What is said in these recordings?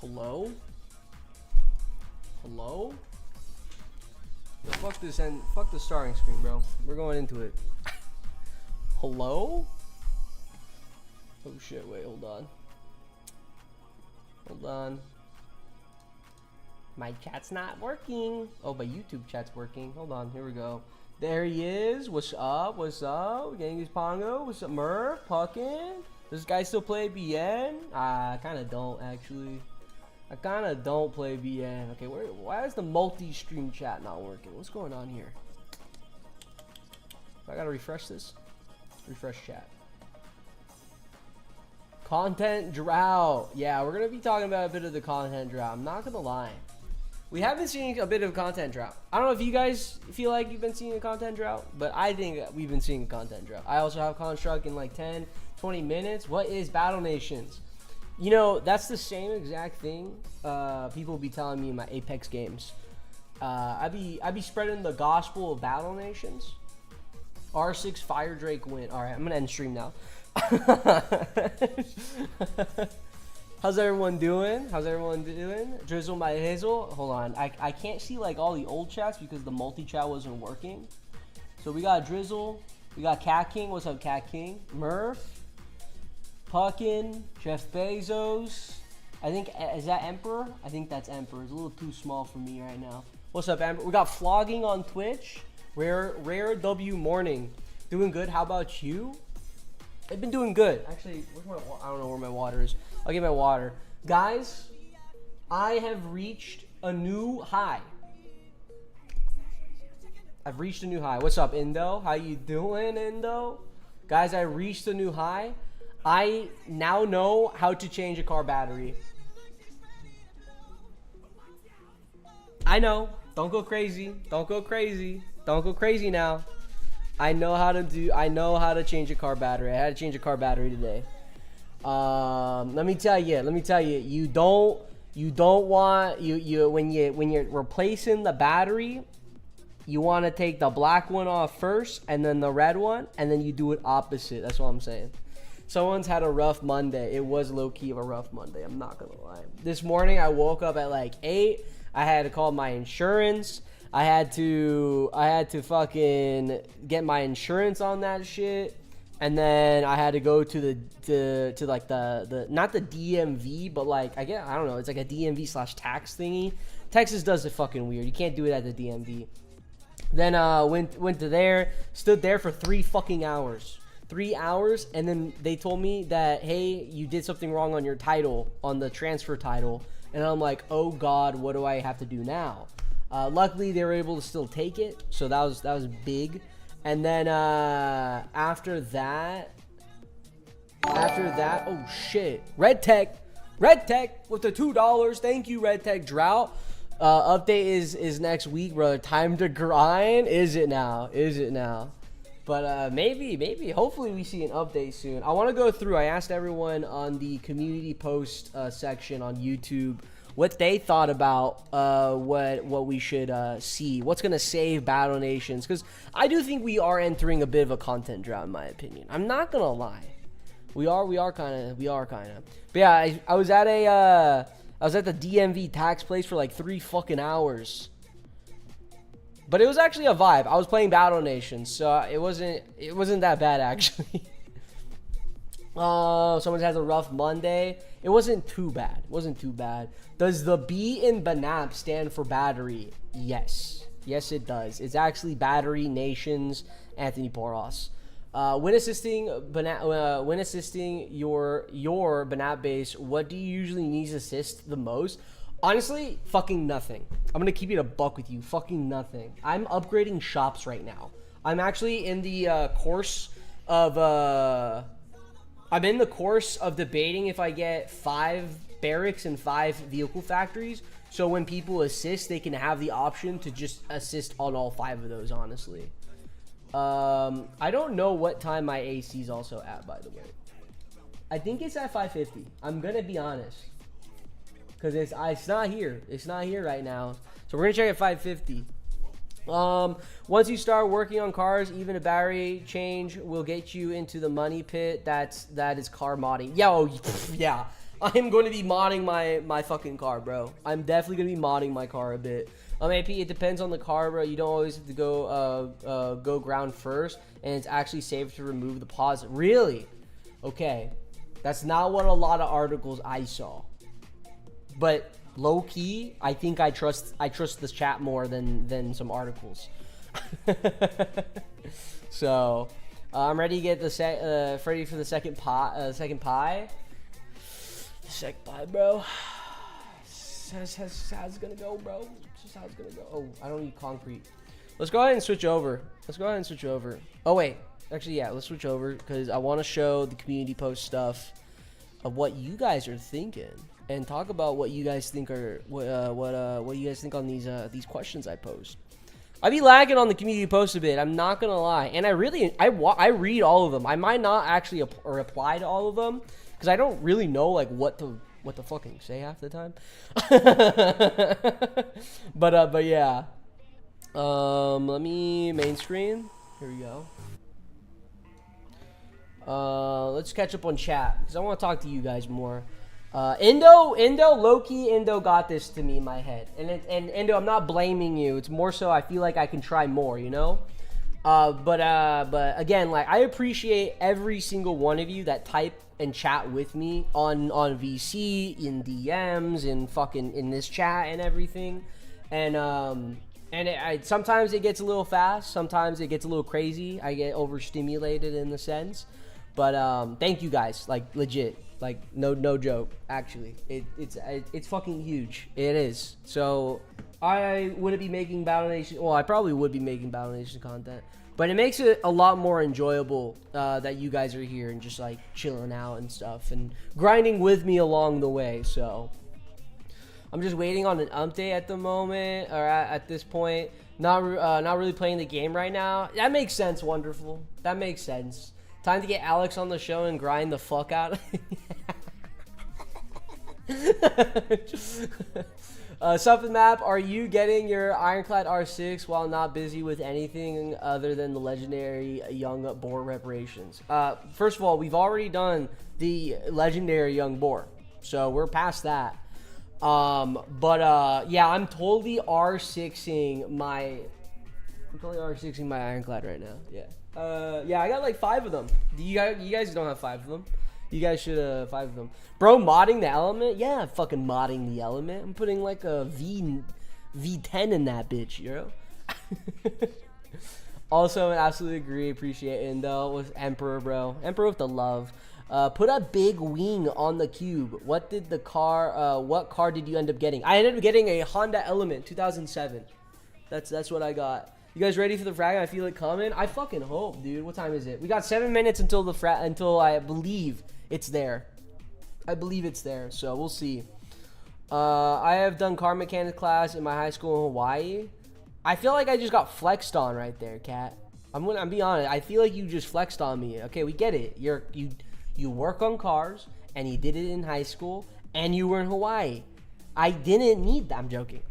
Hello? Hello? Yo, fuck this and fuck the starting screen, bro. We're going into it. Hello? Oh shit, wait, hold on. Hold on. My chat's not working. Oh, my YouTube chat's working. Hold on, here we go. There he is. What's up? What's up? Genghis Pongo. What's up, Murph? Puckin? Does this guy still play BN? I kind of don't, actually. I kind of don't play BN. Okay, why is the multi-stream chat not working? What's going on here? I gotta refresh this. Refresh chat. Content drought. Yeah, we're gonna be talking about a bit of the content drought. I'm not gonna lie. We have been seeing a bit of content drought. I don't know if you guys feel like you've been seeing a content drought, but I think we've been seeing a content drought. I also have Construct in like 10, 20 minutes. What is Battle Nations? You know, that's the same exact thing people be telling me in my Apex games. I be spreading the gospel of Battle Nations. R6 Fire Drake win. All right, I'm gonna end stream now. How's everyone doing? How's everyone doing? Drizzle my Hazel. Hold on, I can't see like all the old chats because the multi chat wasn't working. So we got Drizzle, we got Cat King. What's up, Cat King? Murph, Puckin, Jeff Bezos. I think, is that Emperor? I think that's Emperor. It's a little too small for me right now. What's up, Emperor? We got Flogging on Twitch. Rare W Morning. Doing good. How about you? I've been doing good. Actually, I don't know where my water is. I'll get my water. Guys, I have reached a new high. I've reached a new high. What's up, Indo? How you doing, Indo? Guys, I reached a new high. I now know how to change a car battery. I know. Don't go crazy. Don't go crazy. Don't go crazy now. I know how to change a car battery. I had to change a car battery today. Let me tell you, you don't want when you're replacing the battery, you want to take the black one off first and then the red one, and then you do it opposite. That's what I'm saying. Someone's had a rough Monday. It was low-key of a rough Monday. I'm not gonna lie. This morning I woke up at like 8. I had to call my insurance. I had to fucking get my insurance on that shit, and then I had to go to the like the not the DMV, but like I don't know, it's like a DMV/tax thingy. Texas does it fucking weird. You can't do it at the DMV. Then went to there, stood there for 3 fucking hours. 3 hours, and then they told me that, hey, you did something wrong on your title, on the transfer title, and I'm like, oh god, what do I have to do now? Luckily they were able to still take it, so that was big. And then after that, oh shit, Red Tech with the $2. Thank you, Red Tech. Drought update is next week, brother. Time to grind. Is it now? But maybe, hopefully we see an update soon. I want to go through. I asked everyone on the community post section on YouTube what they thought about what we should see. What's gonna save Battle Nations? Because I do think we are entering a bit of a content drought, in my opinion. I'm not gonna lie. We are kind of. But yeah, I was at the DMV tax place for like 3 fucking hours. But it was actually a vibe. I was playing Battle Nations, so it wasn't that bad actually. Someone has a rough Monday. It wasn't too bad. Does the B in BNAP stand for battery? Yes, it does. It's actually Battery Nations Anthony Poros. When assisting your BNAP base, what do you usually need to assist the most? Honestly, fucking nothing. I'm gonna keep it a buck with you. Fucking nothing. I'm upgrading shops right now. I'm actually in the course of debating if I get 5 barracks and 5 vehicle factories. So when people assist, they can have the option to just assist on all 5 of those, honestly. I don't know what time my AC is also at, by the way. I think it's at 550. I'm gonna be honest. Because it's not here. It's not here right now. So we're going to check at 550. Once you start working on cars, even a battery change will get you into the money pit. That is car modding. Yeah, yeah. I'm going to be modding my fucking car, bro. I'm definitely going to be modding my car a bit. AP, it depends on the car, bro. You don't always have to go ground first, and it's actually safer to remove the pause. Really? Okay. That's not what a lot of articles I saw. But low key, I think I trust this chat more than some articles. So, I'm ready to get ready for the second pie. Second pie, bro. That's how it's gonna go, bro. It's just how it's gonna go. Oh, I don't need concrete. Let's go ahead and switch over. Oh wait, actually, yeah, let's switch over because I want to show the community post stuff of what you guys are thinking and talk about what you guys think are what you guys think on these questions I post. I be lagging on the community post a bit. I'm not gonna lie, and I read all of them. I might not actually reply to all of them because I don't really know like what to fucking say half the time. but yeah. Let me main screen. Here we go. Let's catch up on chat because I want to talk to you guys more. Indo, low-key, Indo got this to me in my head. And Indo, I'm not blaming you. It's more so I feel like I can try more, you know? But again, like, I appreciate every single one of you that type and chat with me on VC, in DMs, in this chat and everything. And sometimes it gets a little fast. Sometimes it gets a little crazy. I get overstimulated in the sense. But thank you guys, like, legit. Like, no joke, actually. It's fucking huge. It is. So, I wouldn't be making Battle Nation... Well, I probably would be making Battle Nation content. But it makes it a lot more enjoyable that you guys are here and just, like, chilling out and stuff. And grinding with me along the way, so... I'm just waiting on an update at the moment, or at this point. Not really playing the game right now. That makes sense, Wonderful. That makes sense. Time to get Alex on the show and grind the fuck out. Something map, are you getting your Ironclad R6 while not busy with anything other than the legendary young boar reparations? First of all, we've already done the legendary young boar, so we're past that. Yeah, I'm totally R6ing my Ironclad right now. Yeah. Yeah, I got like 5 of them. You guys don't have 5 of them. You guys should have 5 of them. Bro, modding the element? Yeah, fucking modding the element. I'm putting like a V10 in that bitch, you know? Also, I absolutely agree. Appreciate Indo with Emperor, bro. Emperor with the love. Put a big wing on the cube. What car did you end up getting? I ended up getting a Honda Element 2007. That's what I got. You guys ready for the frag? I feel it coming. I fucking hope, dude. What time is it? We got 7 minutes until I believe it's there. I believe it's there, so we'll see. I have done car mechanics class in my high school in Hawaii. I feel like I just got flexed on right there, Kat. I'm being honest. I feel like you just flexed on me. Okay, we get it. You work on cars, and you did it in high school, and you were in Hawaii. I didn't need that. I'm joking.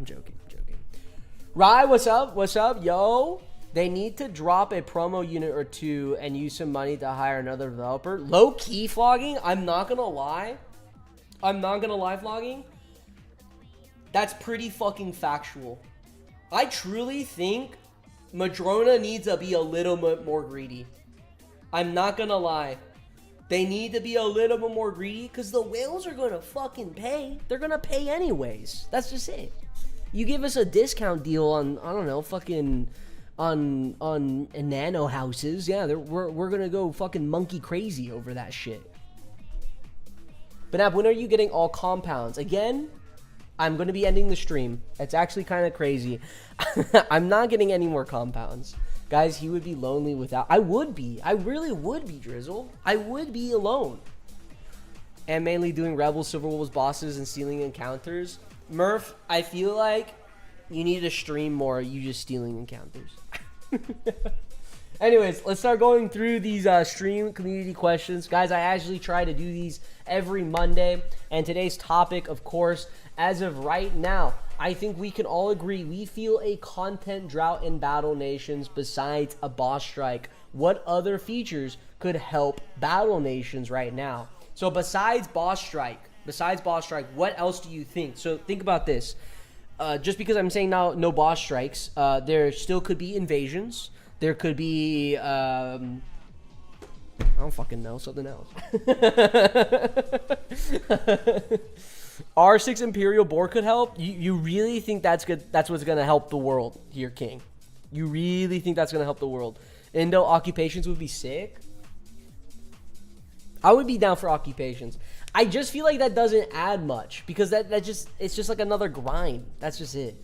Rye, what's up, yo? They need to drop a promo unit or 2 and use some money to hire another developer. Low-key vlogging? I'm not gonna lie, vlogging. That's pretty fucking factual. I truly think Madrona needs to be a little bit more greedy. I'm not gonna lie. They need to be a little bit more greedy because the whales are gonna fucking pay. They're gonna pay anyways. That's just it. You give us a discount deal on, I don't know, fucking on nano houses. Yeah, we're gonna go fucking monkey crazy over that shit. BNAP, when are you getting all compounds? Again, I'm gonna be ending the stream. It's actually kind of crazy. I'm not getting any more compounds. Guys, he would be lonely without... I would be. I really would be, Drizzle. I would be alone. And mainly doing Rebel, Silver Wolves, bosses, and stealing encounters. Murph, I feel like you need to stream more you just stealing encounters. Anyways, let's start going through these stream community questions. Guys, I actually try to do these every Monday. And today's topic, of course, as of right now, I think we can all agree we feel a content drought in Battle Nations besides a boss strike. What other features could help Battle Nations right now? So besides boss strike, Besides boss strike, what else do you think? So think about this. Just because I'm saying now no boss strikes, there still could be invasions. There could be, I don't fucking know, something else. R6 Imperial Boar could help? You really think that's good? That's what's going to help the world here, King? You really think that's going to help the world? Indo occupations would be sick? I would be down for occupations. I just feel like that doesn't add much because it's just like another grind. That's just it.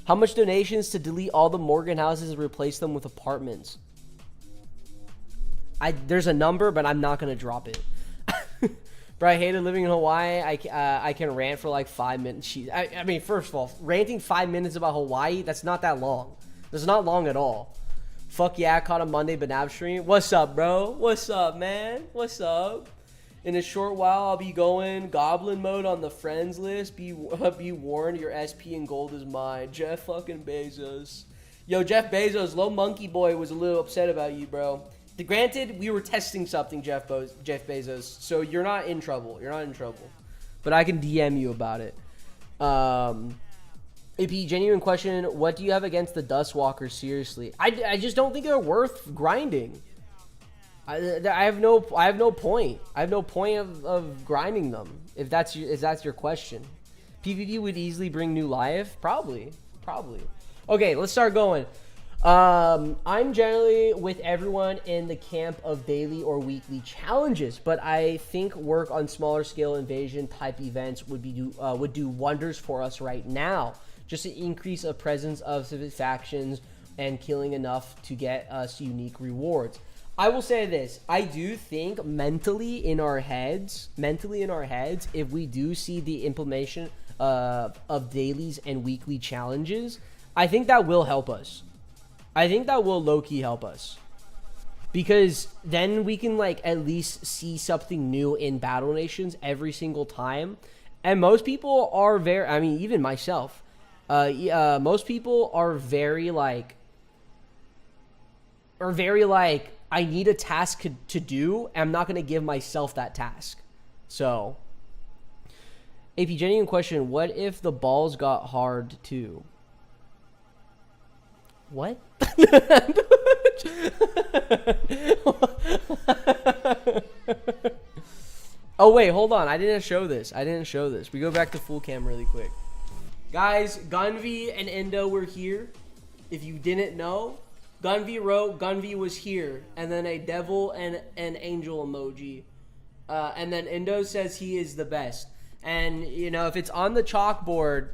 How much donations to delete all the Morgan houses and replace them with apartments? There's a number, but I'm not gonna drop it. Bro, I hated living in Hawaii. I can rant for like 5 minutes. I mean, first of all, ranting 5 minutes about Hawaii, that's not that long. That's not long at all. Fuck yeah, I caught a Monday BNAP stream. What's up, bro? What's up, man? What's up? In a short while, I'll be going goblin mode on the friends list. Be warned, your SP and gold is mine. Jeff fucking Bezos. Yo, Jeff Bezos, Low Monkey Boy was a little upset about you, bro. Granted, we were testing something, Jeff Bezos, so you're not in trouble. You're not in trouble. But I can DM you about it. AP, genuine question, what do you have against the Dustwalkers, seriously? I just don't think they're worth grinding. I have no point. I have no point of grinding them. If that's your question, PvP would easily bring new life. Probably. Okay, let's start going. I'm generally with everyone in the camp of daily or weekly challenges, but I think work on smaller scale invasion type events would do wonders for us right now. Just to increase a presence of specific factions and killing enough to get us unique rewards. I will say this, I do think mentally in our heads, if we do see the implementation of dailies and weekly challenges, I think that will help us. I think that will low-key help us. Because then we can like at least see something new in Battle Nations every single time. And most people are very, I mean, even myself, most people are very like, I need a task to do, and I'm not going to give myself that task. So, AP, genuine question, what if the balls got hard too? What? Oh, wait, hold on. I didn't show this. We go back to full cam really quick. Guys, Gunvi and Endo were here. If you didn't know, Gunvi wrote, Gunvi was here, and then a devil and an angel emoji. And then Endo says he is the best. And, you know, if it's on the chalkboard,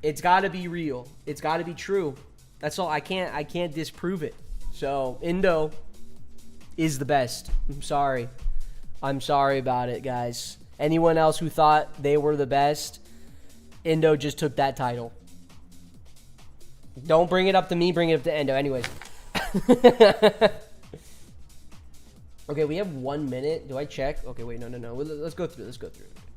it's got to be real. It's got to be true. That's all. I can't disprove it. So, Endo is the best. I'm sorry. I'm sorry about it, guys. Anyone else who thought they were the best, Endo just took that title. Don't bring it up to me, bring it up to Endo. Anyways. Okay, we have 1 minute. Do I check? Okay, wait, no. Let's go through.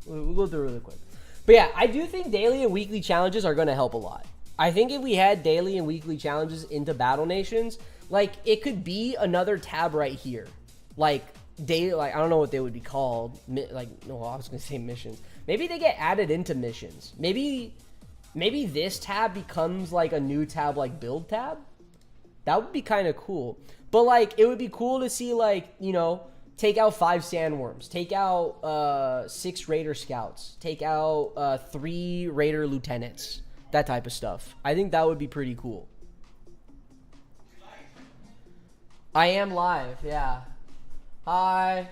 We'll go through really quick. But yeah, I do think daily and weekly challenges are going to help a lot. I think if we had daily and weekly challenges into Battle Nations, like, it could be another tab right here. Like, daily, like, I don't know what they would be called. Like, no, I was going to say missions. Maybe they get added into missions. Maybe this tab becomes like a new tab, like build tab. That would be kind of cool. But like, it would be cool to see, like, you know, take out 5 sandworms, take out 6 raider scouts, take out 3 raider lieutenants, that type of stuff. I think that would be pretty cool. I am live, yeah. Hi.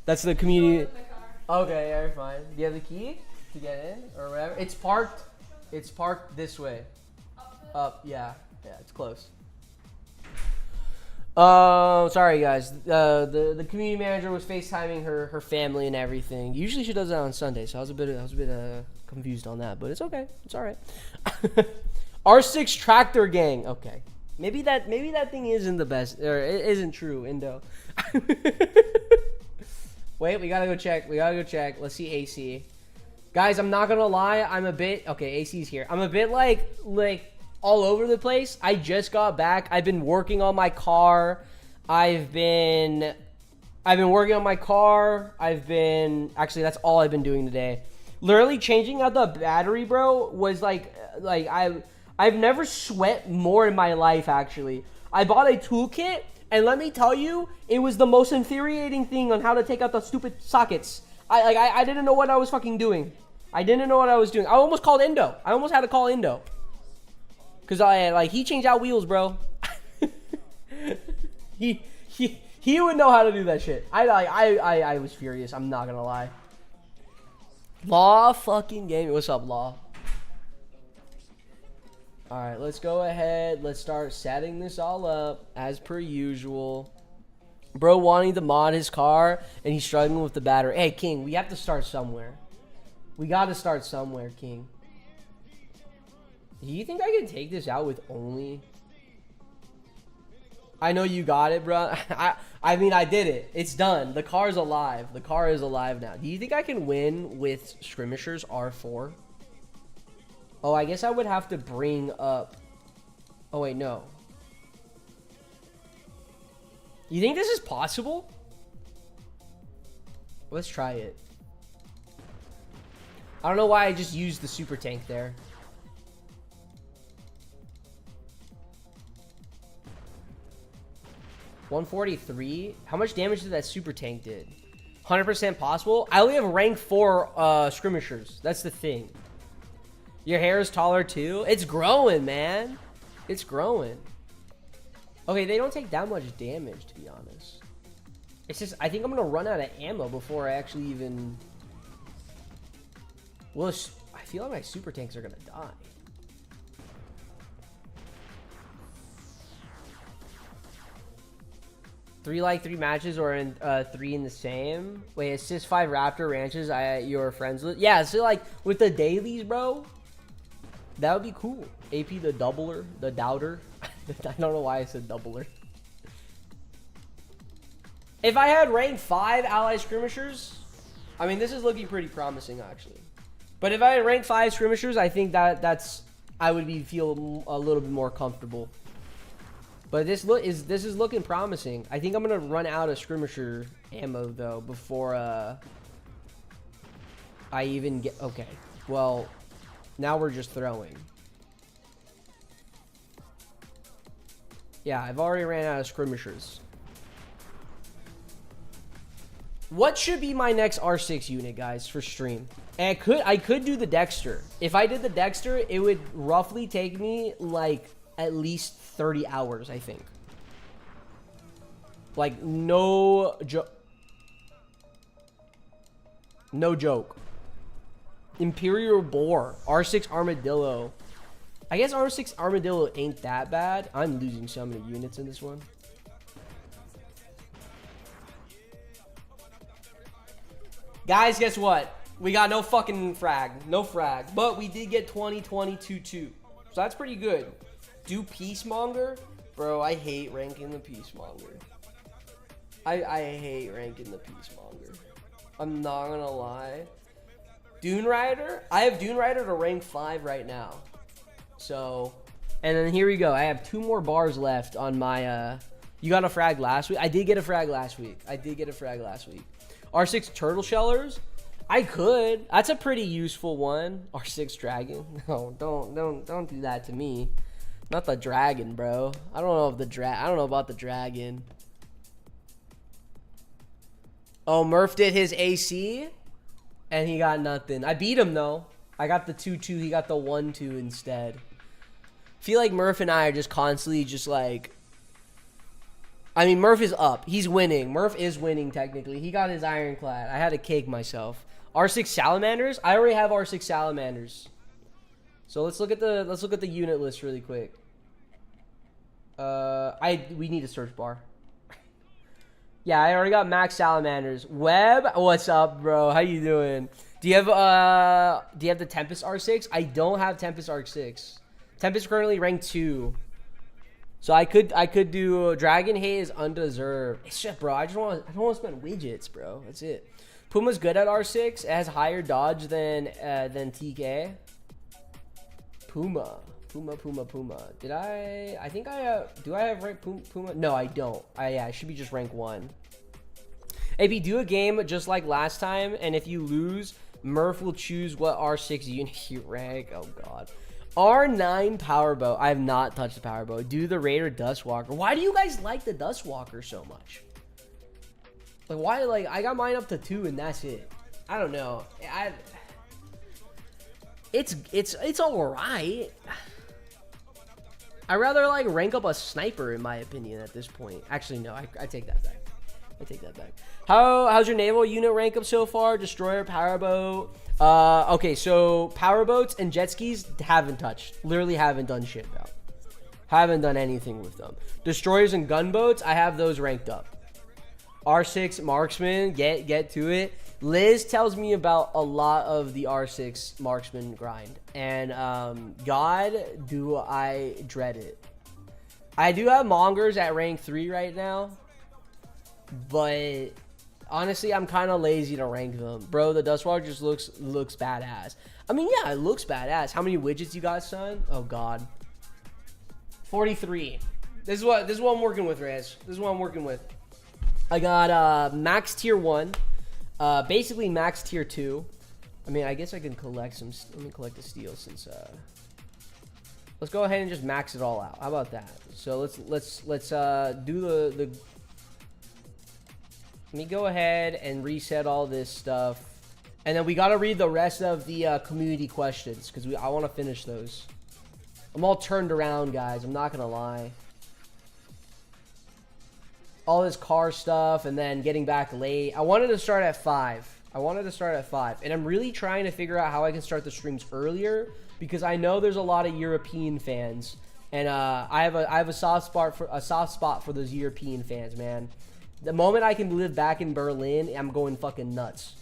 That's the community. Okay, yeah, you're fine. Do you have the key to get in or whatever? It's parked this way. Up, yeah, it's close. Sorry guys. The community manager was FaceTiming her family and everything. Usually she does that on Sunday, so I was a bit confused on that, but it's okay. It's all right. R6 tractor gang. Okay. Maybe that thing isn't the best, or it isn't true, Indo. Wait, we gotta go check. Let's see AC. Guys, I'm not gonna lie. I'm a bit, okay, AC's here. I'm a bit like all over the place. I just got back. I've been working on my car. I've been I've been working on my car. Actually, that's all I've been doing today. Literally changing out the battery, bro, was like I've never sweat more in my life, actually. I bought a toolkit, and let me tell you, it was the most infuriating thing on how to take out the stupid sockets. I didn't know what I was fucking doing. I didn't know what I was doing. I almost called Indo. I almost had to call Indo. Because he changed out wheels, bro. He would know how to do that shit. I was furious. I'm not gonna lie. Law fucking game. What's up, Law? All right, let's go ahead. Let's start setting this all up as per usual. Bro wanting to mod his car and he's struggling with the battery. Hey, King, we have to start somewhere. We got to start somewhere, King. Do you think I can take this out with only? I know you got it, bro. I mean, I did it. It's done. The car's alive. The car is alive now. Do you think I can win with skirmishers R4? Oh, I guess I would have to bring up... Oh, wait, no. You think this is possible? Let's try it. I don't know why I just used the super tank there. $143. How much damage did that super tank did? 100% possible. I only have rank 4 skirmishers. That's the thing. Your hair is taller too. It's growing, man. It's growing. Okay, they don't take that much damage, to be honest. It's just, I think I'm gonna run out of ammo before I actually even... Well, I feel like my super tanks are gonna die. Three matches or in 3 in the same. Wait, assist 5 Raptor ranches you're friends with. Yeah, so like with the dailies, bro, that would be cool. AP the doubler, the doubter. I don't know why I said doubler. If I had rank 5 ally skirmishers, I mean, this is looking pretty promising actually. But if I had rank 5 skirmishers, I think I would feel a little bit more comfortable. But this is looking promising. I think I'm gonna run out of skirmisher ammo though before I even get. Okay, well, now we're just throwing. Yeah, I've already ran out of skirmishers. What should be my next R6 unit, guys, for stream? And I could do the Dexter. If I did the Dexter, it would roughly take me like at least 30 hours, I think. Like, no joke. No joke. Imperial Boar. R6 Armadillo. I guess R6 Armadillo ain't that bad. I'm losing so many units in this one. Guys, guess what? We got no fucking frag. No frag. But we did get 20-22-2. So that's pretty good. Do Peacemonger? Bro, I hate ranking the Peacemonger. I hate ranking the Peacemonger. I'm not gonna lie. Dune Rider? I have Dune Rider to rank 5 right now. So, and then here we go. I have 2 more bars left on my, you got a frag last week? I did get a frag last week. R6 Turtle Shellers? I could. That's a pretty useful one. R6 Dragon? No, don't do that to me. Not the dragon, bro. I don't know about the dragon. Oh, Murph did his AC and he got nothing. I beat him though. I got the 2-2. He got the 1-2 instead. Feel like Murph and I are just constantly just like, I mean, Murph is up. He's winning. Murph is winning technically. He got his ironclad. I had to cake myself. R6 Salamanders? I already have R6 Salamanders. So let's look at the unit list really quick. We need a search bar. Yeah, I already got max salamanders. Webb, what's up, bro? How you doing? Do you have the Tempest R6? I don't have Tempest R6. Tempest currently ranked 2. So I could do Dragon Hate is undeserved. It's just, bro, I don't want to spend widgets, bro. That's it. Puma's good at R6. It has higher dodge than TK. Puma. Did do I have rank Puma? No, I don't. I should be just rank 1. AB, do a game just like last time, and if you lose, Murph will choose what R6 unit you rank. Oh, God. R9 Powerboat. I have not touched the Powerboat. Do the Raider Dustwalker. Why do you guys like the Dustwalker so much? Like, why? Like, I got mine up to 2, and that's it. I don't know. It's alright. I'd rather, like, rank up a sniper, in my opinion, at this point. Actually, no. I take that back. I take that back. How's your naval unit rank up so far? Destroyer, powerboat. Okay, so powerboats and jet skis haven't touched. Literally haven't done shit about. Haven't done anything with them. Destroyers and gunboats, I have those ranked up. R6 marksman, get to it. Liz tells me about a lot of the R6 marksman grind, and God, do I dread it. I do have mongers at rank 3 right now, but honestly, I'm kind of lazy to rank them. Bro, the Dustwalker just looks badass. I mean, yeah, it looks badass. How many widgets you got, son? Oh, God. 43. This is what I'm working with, Rez. This is what I'm working with. I got max tier 1. Basically max tier 2. I mean, I guess I can collect some. Let me collect the steel since let's go ahead and just max it all out. How about that? So let's do the let me go ahead and reset all this stuff, and then we got to read the rest of the community questions because I want to finish those. I'm all turned around, guys. I'm not gonna lie. All this car stuff and then getting back late. I wanted to start at 5. And I'm really trying to figure out how I can start the streams earlier because I know there's a lot of European fans, and I have a soft spot for those European fans, man. The moment I can live back in Berlin, I'm going fucking nuts.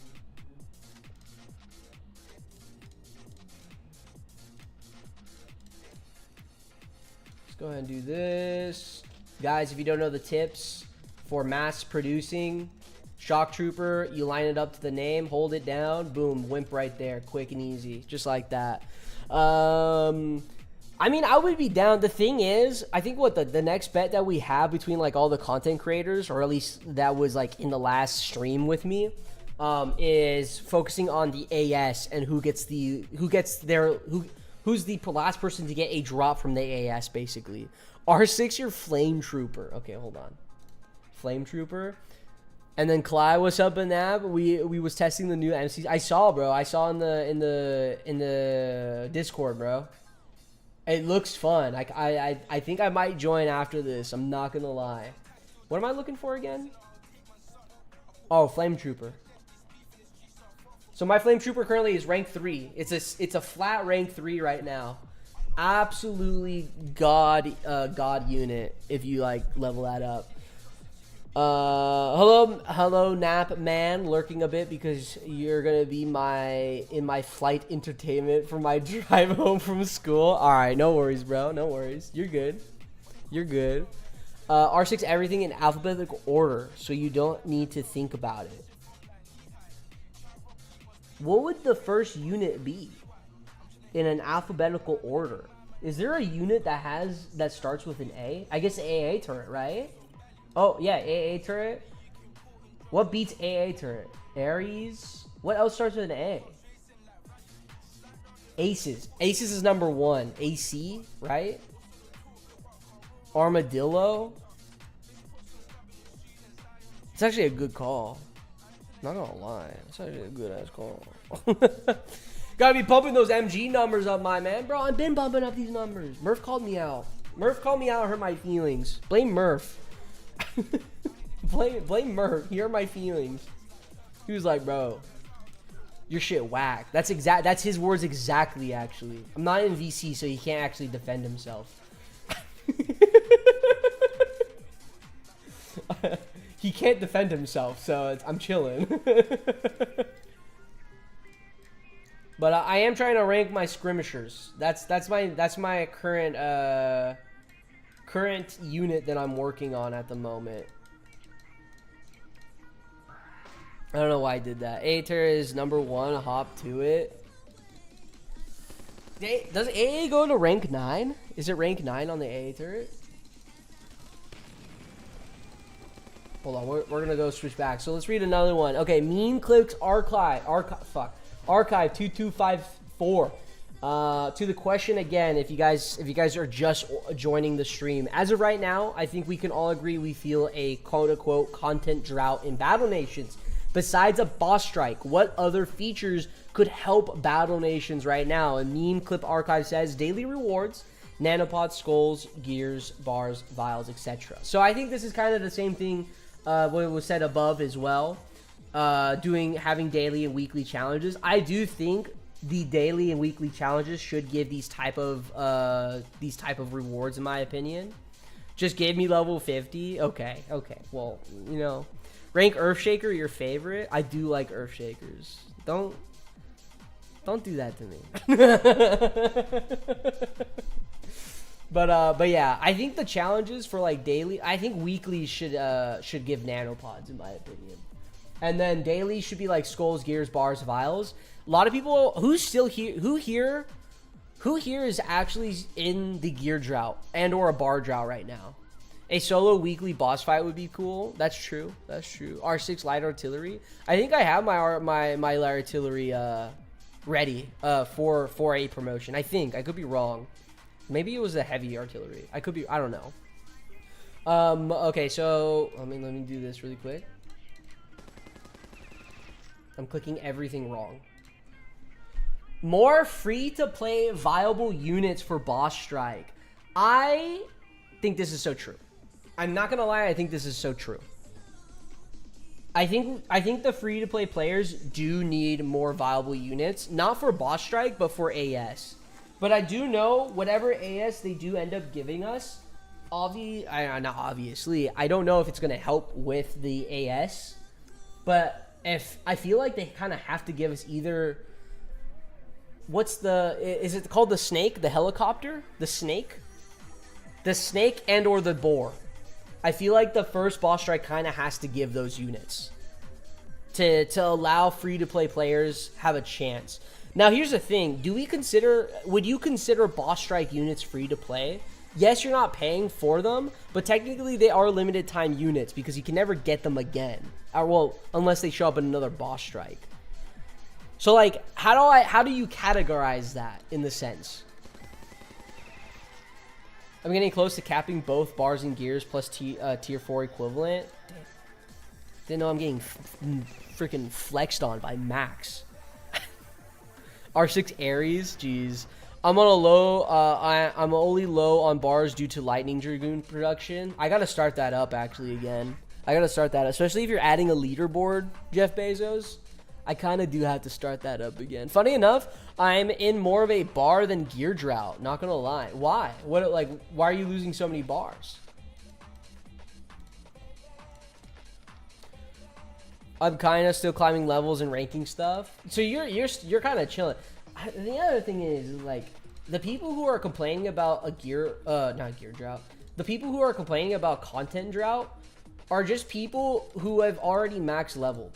Let's go ahead and do this. Guys, if you don't know the tips for mass producing, shock trooper, you line it up to the name, hold it down, boom, wimp right there, quick and easy, just like that. I mean, I would be down. The thing is, I think what the next bet that we have between like all the content creators, or at least that was like in the last stream with me, is focusing on the AS and who's the last person to get a drop from the AS, basically. R6, your flame trooper. Okay, hold on. Flame trooper. And then Clyde, what's up in that? We was testing the new MCs. I saw, bro. I saw in the Discord, bro. It looks fun. I think I might join after this. I'm not gonna lie. What am I looking for again? Oh, flame trooper. So my flame trooper currently is rank 3. It's a flat rank 3 right now. Absolutely god unit if you like level that up. Hello Nap man, lurking a bit because you're gonna be in my flight entertainment for my drive home from school. All right, no worries, bro, no worries. You're good. R6 everything in alphabetical order, so you don't need to think about it. What would the first unit be in an alphabetical order? Is there a unit that starts with an A? I guess AA turret, right? Oh, yeah, AA turret. What beats AA turret? Ares. What else starts with an A? Aces. Aces is number 1. AC, right? Armadillo. It's actually a good call. Not gonna lie. It's actually a good ass call. Gotta be pumping those MG numbers up, my man. Bro, I've been bumping up these numbers. Murph called me out. Hurt my feelings. Blame Murph. blame Murph. He hurt my feelings. He was like, bro, your shit whack. That's his words exactly, actually. I'm not in VC, so he can't actually defend himself. He can't defend himself, so I'm chilling. But I am trying to rank my skirmishers. That's my current unit that I'm working on at the moment. I don't know why I did that. Aether is number 1. Hop to it. Does AA go to rank 9? Is it rank 9 on the AA turret? Hold on, we're gonna go switch back. So let's read another one. Okay, Mean Clicks Archive 2254. To the question again, if you guys are just joining the stream, as of right now, I think we can all agree we feel a quote-unquote content drought in Battle Nations. Besides a boss strike, what other features could help Battle Nations right now? And Mean Clip Archive says daily rewards, nanopods, skulls, gears, bars, vials, etc. So I think this is kind of the same thing what was said above as well. Having daily and weekly challenges. I do think the daily and weekly challenges should give these type of rewards, in my opinion. Just give me level 50. Okay. Well, you know, rank Earthshaker your favorite. I do like Earthshakers. Don't do that to me. But yeah, I think the challenges for like daily, I think weekly should give nanopods, in my opinion. And then daily should be like skulls, gears, bars, vials. A lot of people who here is actually in the gear drought and or a bar drought right now. A solo weekly boss fight would be cool. That's true. R6 light artillery. I think I have my light artillery ready for a promotion. I think I could be wrong. Maybe it was the heavy artillery. I don't know. Okay, so let me do this really quick. I'm clicking everything wrong. More free-to-play viable units for boss strike. I think this is so true. I'm not gonna lie, I think this is so true. I think the free-to-play players do need more viable units, not for boss strike, but for AS. But I do know whatever AS they do end up giving us, not obviously, I don't know if it's gonna help with the AS, but if I feel like they kind of have to give us either, is it called the snake, the helicopter, the snake and or the boar. I feel like the first boss strike kind of has to give those units to allow free-to-play players have a chance. Now, here's the thing. Would you consider boss strike units free-to-play? Yes, you're not paying for them, but technically they are limited time units because you can never get them again. Well, unless they show up in another boss strike. So, like, how do you categorize that in the sense? I'm getting close to capping both bars and gears plus tier 4 equivalent. Damn. Didn't know I'm getting freaking flexed on by Max. R6 Ares, jeez. I'm on a low. I'm only low on bars due to Lightning Dragoon production. I gotta start that up actually again. I gotta start that, especially if you're adding a leaderboard, Jeff Bezos. I kind of do have to start that up again. Funny enough, I'm in more of a bar than gear drought. Not gonna lie. Why? Why are you losing so many bars? I'm kind of still climbing levels and ranking stuff. So you're kind of chilling. The other thing is like the people who are complaining about not gear drought. The people who are complaining about content drought are just people who have already max leveled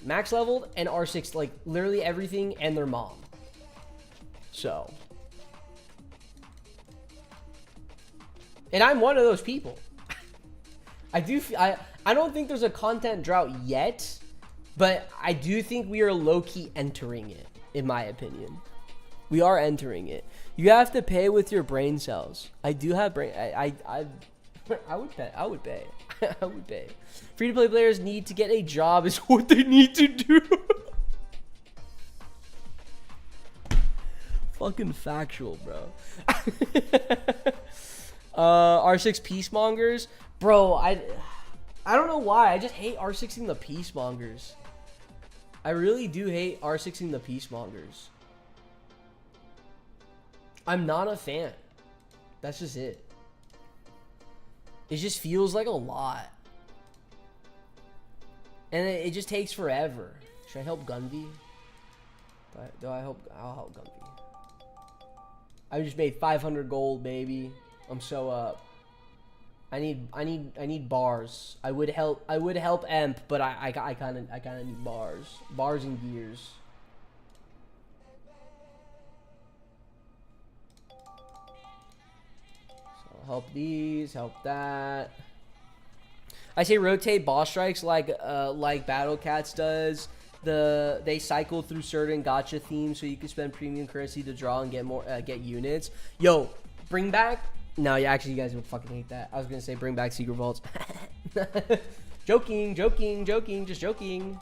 and R6 like literally everything and their mom. So, and I'm one of those people. I don't think there's a content drought yet, but I do think we are low-key entering it, in my opinion. We are entering it. You have to pay with your brain cells. I do have brain. I would pay. I would pay. I would pay. Free-to-play players need to get a job is what they need to do. Fucking factual, bro. R6 Peacemongers. Bro, I don't know why. I just hate R6ing the Peacemongers. I really do hate R6ing the Peacemongers. I'm not a fan. That's just it. It just feels like a lot. And it just takes forever. Should I help Gunby? I'll help Gunby. I just made 500 gold, baby. I'm so up. I need bars. I would help Emp, but I kind of need bars and gears. So help these, help that. I say rotate boss strikes like Battle Cats does. They cycle through certain gacha themes, so you can spend premium currency to draw and get units. Yo, bring back. No, yeah, actually, you guys would fucking hate that. I was gonna say bring back secret vaults. Joking, just joking.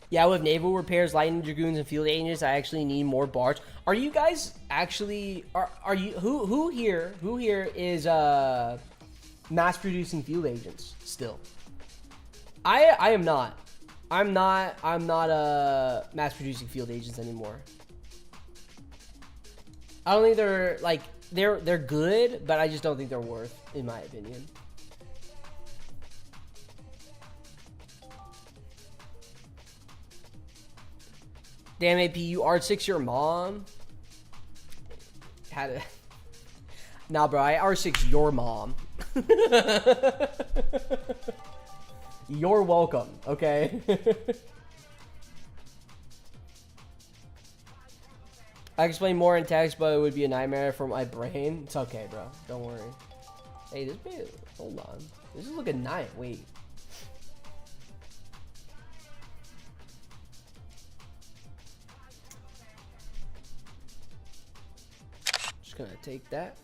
Yeah, with naval repairs, lightning dragoons, and field agents, I actually need more bars. Are you guys actually? Are you who here is mass producing field agents still? I am not. I'm not mass producing field agents anymore. I don't think they're like they're good, but I just don't think they're worth, in my opinion. Damn AP, you R6 your mom? Had it. Nah, bro, I R6 your mom. You're welcome, okay? I explain more in text, but it would be a nightmare for my brain. It's okay, bro. Don't worry. Hey, this bit. Hold on. This is looking nice. Wait. Just gonna take that.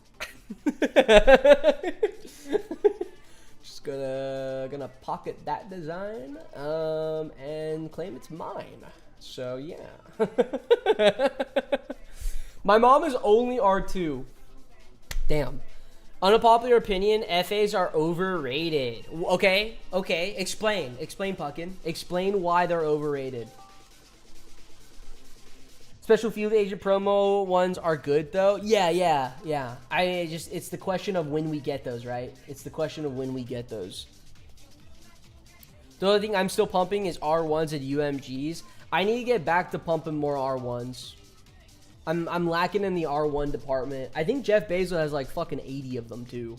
Just gonna pocket that design and claim it's mine. So yeah. My mom is only R2. Damn. Unpopular opinion, FAs are overrated. Okay, explain, Puckin. Explain why they're overrated. Special field agent promo ones are good though. Yeah. It's the question of when we get those, right? It's the question of when we get those. The only thing I'm still pumping is R1s and UMGs. I need to get back to pumping more R1s. I'm lacking in the R1 department. I think Jeff Bezos has like fucking 80 of them too.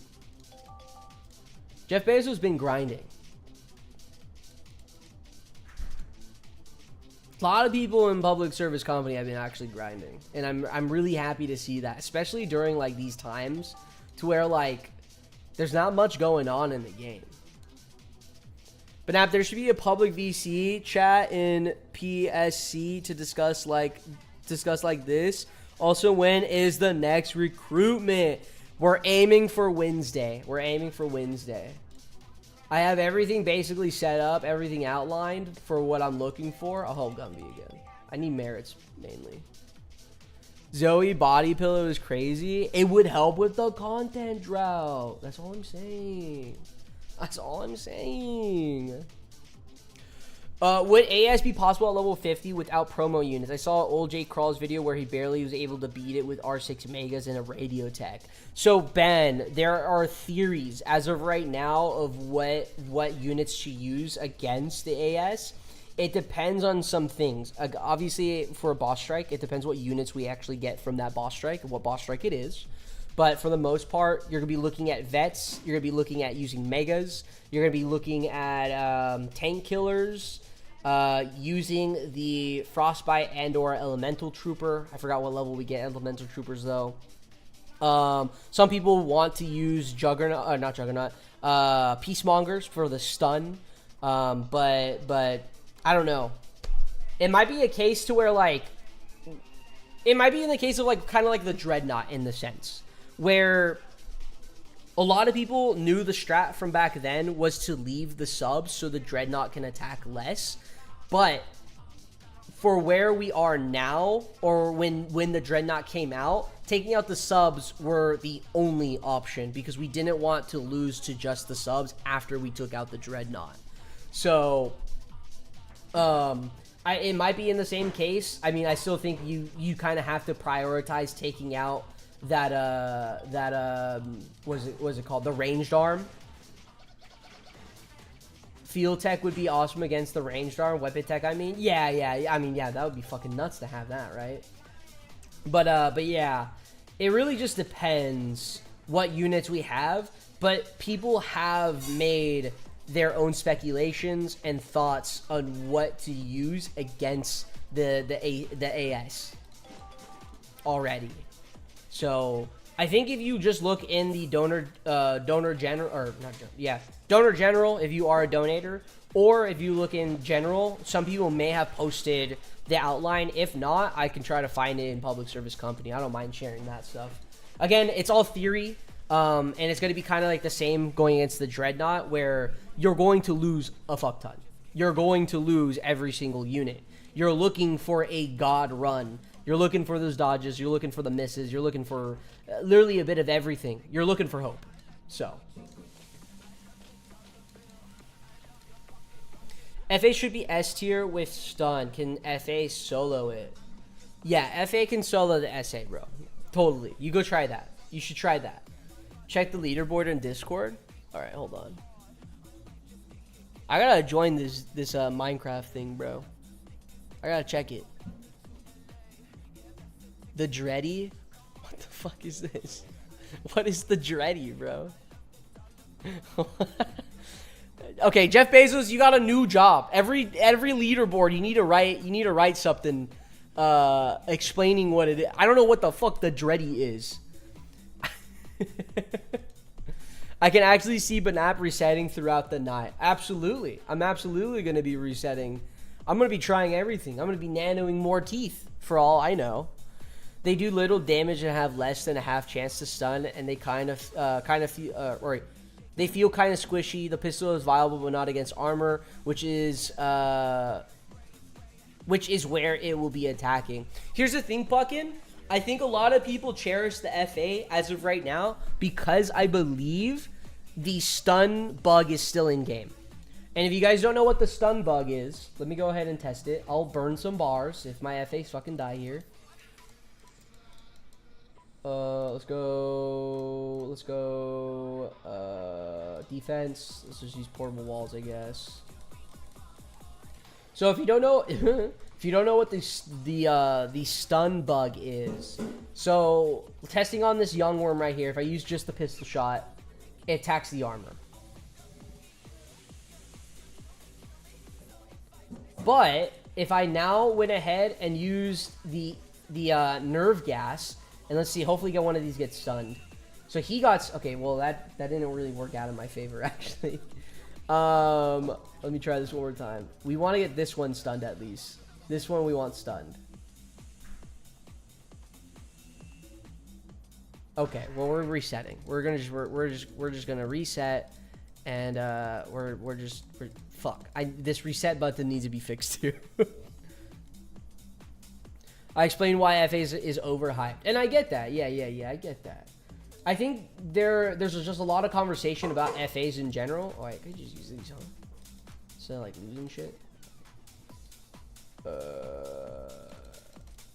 Jeff Bezos has been grinding. A lot of people in public service company have been actually grinding, and I'm really happy to see that, especially during like these times to where like there's not much going on in the game. But now there should be a public VC chat in PSC to discuss like this. Also, when is the next recruitment? We're aiming for Wednesday. I have everything basically set up, everything outlined for what I'm looking for. Oh, Gumby again. I need merits mainly. Zoe body pillow is crazy. It would help with the content drought. That's all I'm saying. Would AS be possible at level 50 without promo units? I saw old Jake Crawl's video where he barely was able to beat it with R6 Megas and a radio tech. So Ben, there are theories as of right now of what units to use against the AS. It depends on some things. Obviously, for a boss strike, it depends what units we actually get from that boss strike and what boss strike it is. But for the most part, you're going to be looking at vets. You're going to be looking at using megas. You're going to be looking at tank killers. Using the frostbite and or elemental trooper. I forgot what level we get elemental troopers though. Some people want to use not juggernaut, peacemongers for the stun. But I don't know. It might be a case to where like it might be in the case of like kind of like the dreadnought in the sense where a lot of people knew the strat from back then was to leave the subs so the dreadnought can attack less. But for where we are now, or when the dreadnought came out, taking out the subs were the only option because we didn't want to lose to just the subs after we took out the dreadnought. So, it might be in the same case. I mean, I still think you kind of have to prioritize taking out that what is it called? The ranged arm. Field tech would be awesome against the ranged arm. Weapon tech, I mean. Yeah. I mean, yeah, that would be fucking nuts to have that, right? But yeah. It really just depends what units we have. But people have made their own speculations and thoughts on what to use against the AS already. So, I think if you just look in the donor general, or not, donor general, if you are a donator, or if you look in general, some people may have posted the outline. If not, I can try to find it in public service company. I don't mind sharing that stuff. Again, it's all theory, and it's going to be kind of like the same going against the Dreadnought, where you're going to lose a fuck ton. You're going to lose every single unit. You're looking for a god run. You're looking for those dodges. You're looking for the misses. You're looking for literally a bit of everything. You're looking for hope. So FA should be S tier with stun. Can FA solo it? Yeah, FA can solo the SA, bro. Totally. You go try that. You should try that. Check the leaderboard in Discord. All right, hold on. I gotta join this Minecraft thing, bro. I gotta check it. The Dreddy? What the fuck is this? What is the Dreddy, bro? Okay, Jeff Bezos, you got a new job. Every leaderboard, you need to write something explaining what it is. I don't know what the fuck the Dreddy is. I can actually see BNAP resetting throughout the night. Absolutely. I'm absolutely going to be resetting. I'm going to be trying everything. I'm going to be nanoing more teeth for all I know. They do little damage and have less than a half chance to stun, and they kind of feel, they feel kind of squishy. The pistol is viable, but not against armor, which is where it will be attacking. Here's the thing, Puckin. I think a lot of people cherish the FA as of right now because I believe the stun bug is still in game. And if you guys don't know what the stun bug is, let me go ahead and test it. I'll burn some bars if my FAs fucking die here. Let's go defense. Let's just use portable walls, I guess. So if you don't know if you don't know what the stun bug is, so testing on this young worm right here, if I use just the pistol shot, it attacks the armor. But if I now went ahead and used the nerve gas, and let's see, hopefully get one of these gets stunned. So he got, okay, well that didn't really work out in my favor actually. Let me try this one more time. We want to get this one stunned at least. This one we want stunned. Okay, well we're resetting. We're just gonna reset, and fuck. This reset button needs to be fixed too. I explained why FA is overhyped, and I get that. Yeah, I get that. I think there's just a lot of conversation about FAs in general. Oh, I could just use these, huh? Instead of like losing shit.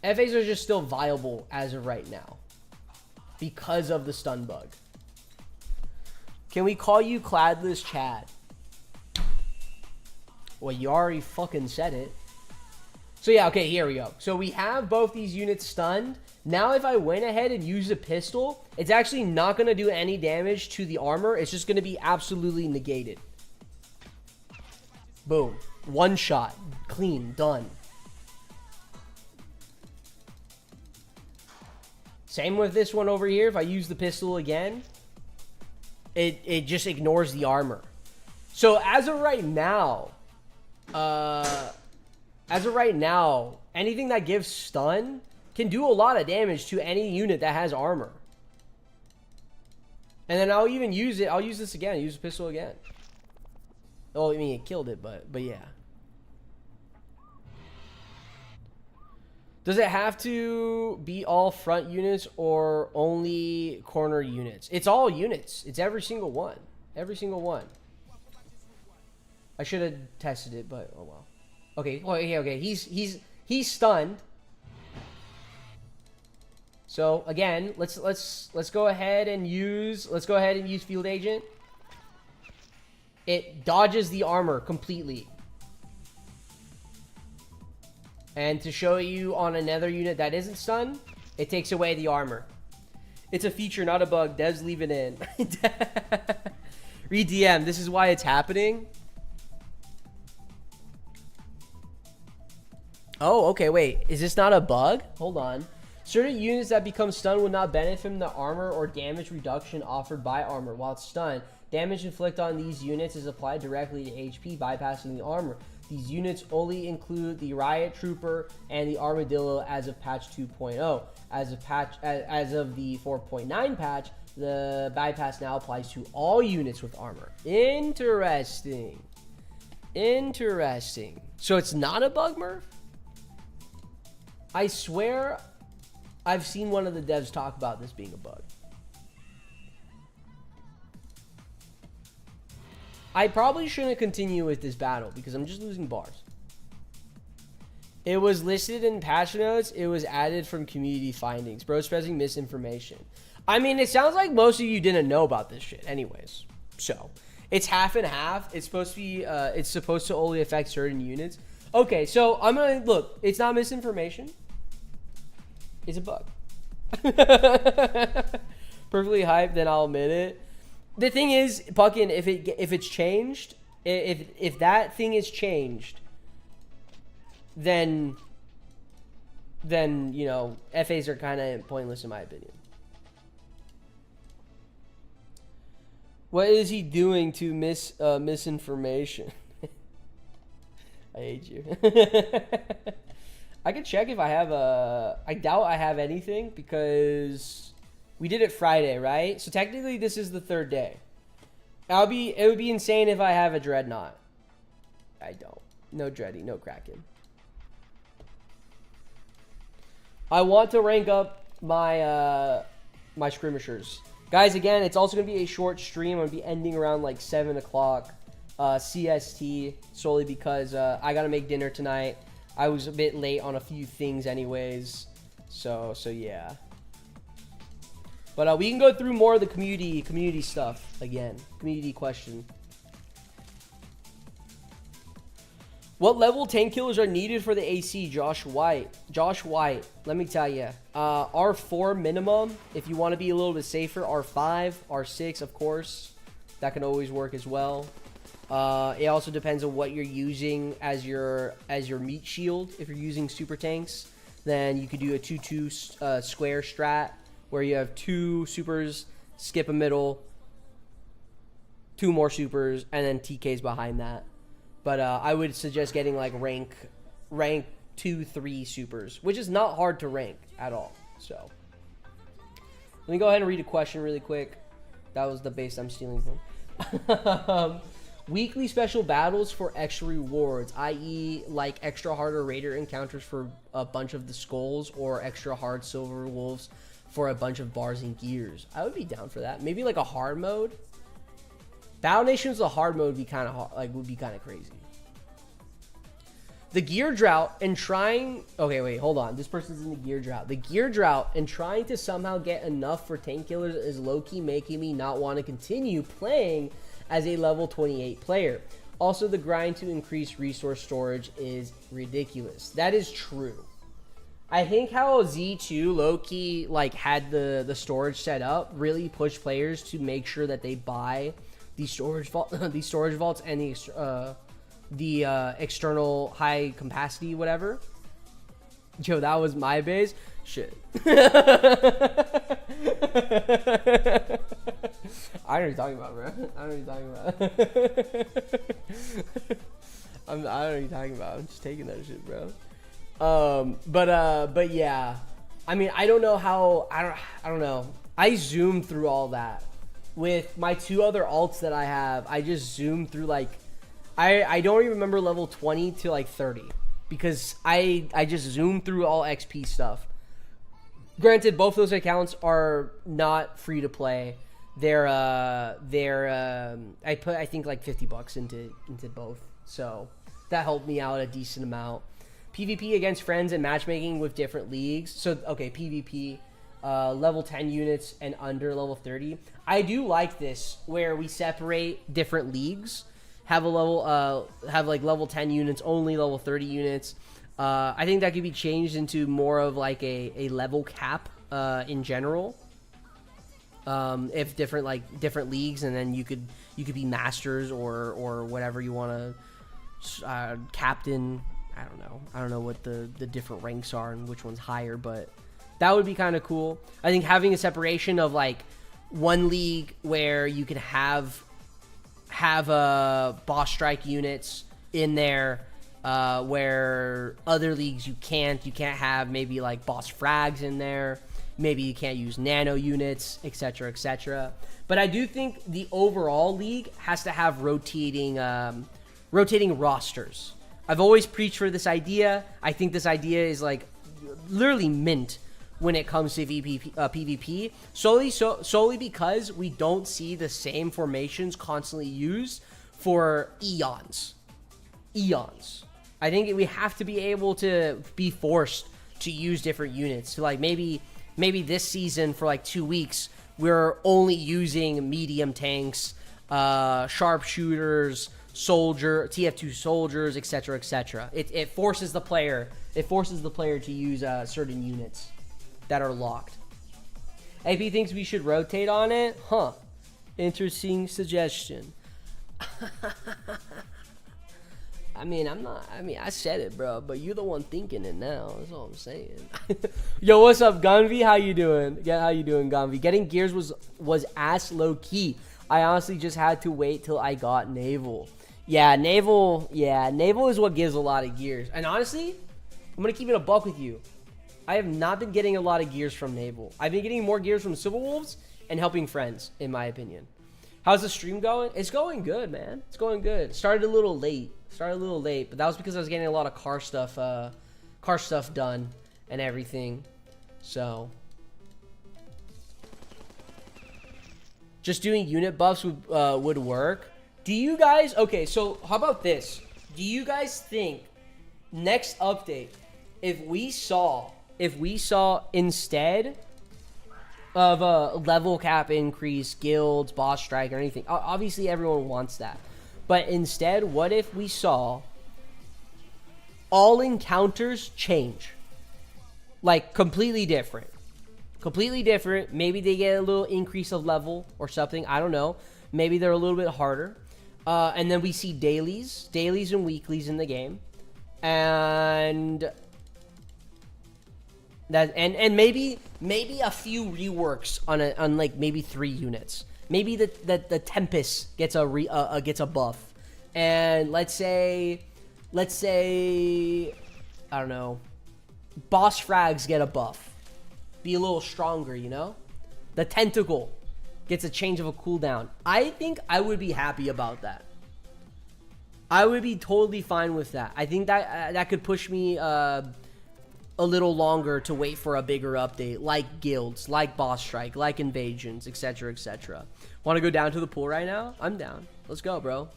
FAs are just still viable as of right now because of the stun bug. Can we call you Cladless Chad? Well, you already fucking said it. So yeah, okay, here we go. So we have both these units stunned. Now if I went ahead and used a pistol, it's actually not going to do any damage to the armor. It's just going to be absolutely negated. Boom. One shot. Clean. Done. Same with this one over here. If I use the pistol again, it just ignores the armor. So as of right now, anything that gives stun can do a lot of damage to any unit that has armor. And then I'll even use it. I'll use this again. Use the pistol again. Oh, I mean, it killed it, but yeah. Does it have to be all front units or only corner units? It's all units. It's every single one. Every single one. I should have tested it, but oh well. Okay, okay. He's stunned. So again, let's go ahead and use field agent. It dodges the armor completely. And to show you on another unit that isn't stunned, it takes away the armor. It's a feature, not a bug. Devs leave it in. Read DM. This is why it's happening. Oh, okay, wait. Is this not a bug? Hold on. Certain units that become stunned will not benefit from the armor or damage reduction offered by armor. While it's stunned, damage inflicted on these units is applied directly to HP, bypassing the armor. These units only include the Riot Trooper and the Armadillo as of patch 2.0. As of the 4.9 patch, the bypass now applies to all units with armor. Interesting. Interesting. So it's not a bug, Murph? I swear I've seen one of the devs talk about this being a bug. I probably shouldn't continue with this battle because I'm just losing bars. It was listed in patch notes. It was added from community findings. Bro, spreading misinformation. I mean, it sounds like most of you didn't know about this shit anyways. So, it's half and half. It's supposed to be, it's supposed to only affect certain units. Okay, so I'm gonna, look, it's not misinformation. It's a bug. Perfectly hyped, then I'll admit it. The thing is, Puckin, if it's changed, if that thing is changed, then you know, FAs are kind of pointless in my opinion. What is he doing to misinformation? I hate you. I could check if I have I doubt I have anything because we did it Friday, right? So technically this is the third day. It would be insane if I have a Dreadnought. I don't. No Dready, no Kraken. I want to rank up my my skirmishers. Guys, again, it's also going to be a short stream. I'm going to be ending around like 7 o'clock CST, solely because I got to make dinner tonight. I was a bit late on a few things anyways. So yeah. But we can go through more of the community stuff again. Community question. What level tank killers are needed for the AC? Josh White, let me tell you. R4 minimum. If you want to be a little bit safer, R5, R6, of course. That can always work as well. It also depends on what you're using as your meat shield. If you're using super tanks, then you could do a 2-2 square strat where you have 2 supers, skip a middle, 2 more supers, and then TKs behind that. But I would suggest getting like rank 2-3 supers, which is not hard to rank at all. So let me go ahead and read a question really quick. That was the base I'm stealing from. Weekly special battles for extra rewards, i.e. like extra harder raider encounters for a bunch of the skulls or extra hard silver wolves for a bunch of bars and gears. I would be down for that. Maybe like a hard mode. Battle Nations, the hard mode would be kind of crazy. The gear drought and trying... Okay, wait, hold on. This person's in the gear drought. The gear drought and trying to somehow get enough for tank killers is low-key making me not want to continue playing as a level 28 player. Also, the grind to increase resource storage is ridiculous. That is true. I think how Z2 low-key like had the storage set up really pushed players to make sure that they buy these storage vaults and the external high capacity whatever. Yo, that was my base. Shit. I know what you're talking about, bro. I know what you're talking about. I don't know what you're talking about. I'm just taking that shit, bro. But yeah. I mean, I don't know how. I don't know. I zoomed through all that. With my 2 other alts that I have, I just zoomed through like, I don't even remember level 20 to like 30 because I just zoomed through all XP stuff. Granted, both those accounts are not free to play. They're I put I think like $50 into both, so that helped me out a decent amount. PvP against friends and matchmaking with different leagues. So okay, PvP. Level 10 units and under level 30. I do like this where we separate different leagues. Have a level, have like level 10 units only, level 30 units. I think that could be changed into more of like a level cap in general. If different leagues, and then you could be masters or whatever you want to, captain. I don't know what the different ranks are and which one's higher, but That would be kind of cool. I think having a separation of like one league where you can have boss strike units in there, where other leagues you can't have maybe like boss frags in there. Maybe you can't use nano units, etc., etc. But I do think the overall league has to have rotating rosters. I've always preached for this idea. I think this idea is like literally mint when it comes to PvP, solely because we don't see the same formations constantly used for eons. I think we have to be able to be forced to use different units. So like maybe this season for like 2 weeks, we're only using medium tanks, sharpshooters, TF2 soldiers, etc., etc. It forces the player to use certain units that are locked. AP thinks we should rotate on it? Huh. Interesting suggestion. I said it, bro, but you're the one thinking it now. That's all I'm saying. Yo, what's up, Gunvi? How you doing? Yeah, how you doing, Gunvi? Getting gears was ass low key. I honestly just had to wait till I got naval. Yeah, naval is what gives a lot of gears. And honestly, I'm gonna keep it a buck with you. I have not been getting a lot of gears from naval. I've been getting more gears from Civil Wolves and helping friends, in my opinion. How's the stream going? It's going good, man. It's going good. Started a little late, but that was because I was getting a lot of car stuff done and everything. So just doing unit buffs would work. Do you guys, okay, so how about this? Do you guys think next update, if we saw instead of a level cap increase, guilds, boss strike, or anything, obviously everyone wants that, but instead, what if we saw all encounters change? Like completely different. Maybe they get a little increase of level or something, I don't know. Maybe they're a little bit harder. And then we see dailies and weeklies in the game. And maybe a few reworks on like maybe 3 units. Maybe the Tempest gets a buff, and let's say I don't know, boss frags get a buff, be a little stronger, you know. The Tentacle gets a change of a cooldown. I think I would be happy about that. I would be totally fine with that. I think that could push me a little longer to wait for a bigger update, like guilds, like boss strike, like invasions, etc., etc. Want to go down to the pool right now? I'm down. Let's go, bro.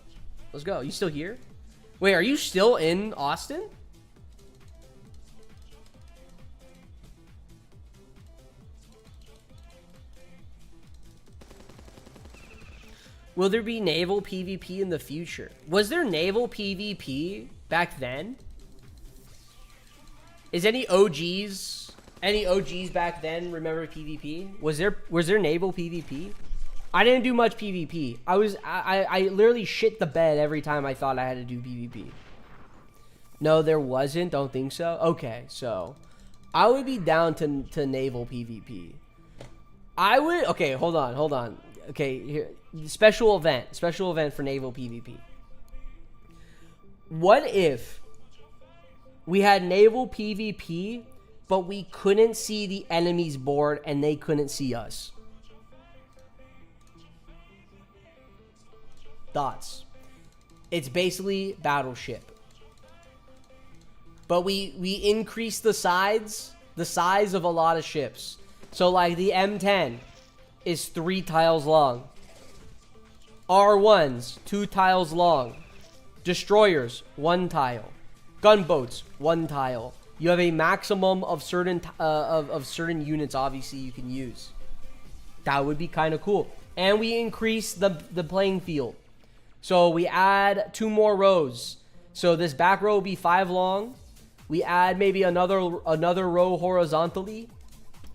Let's go. You still here? Wait, are you still in Austin? Will there be naval PvP in the future? Was there naval PvP back then? Is any OGs back then remember PvP? Was there naval PvP? I didn't do much PvP. I literally shit the bed every time I thought I had to do PvP. No, there wasn't. Don't think so. Okay, so I would be down to naval PvP. I would. Okay, hold on. Okay, here, special event for naval PvP. What if we had naval PvP, but we couldn't see the enemy's board and they couldn't see us? Thoughts? It's basically Battleship, but we increase the size of a lot of ships. So like the M10 is 3 tiles long. R1s 2 tiles long. Destroyers 1 tile. Gunboats 1 tile. You have a maximum of certain units. Obviously, you can use. That would be kind of cool. And we increase the playing field. So we add 2 more rows. So this back row will be 5 long. We add maybe another row horizontally.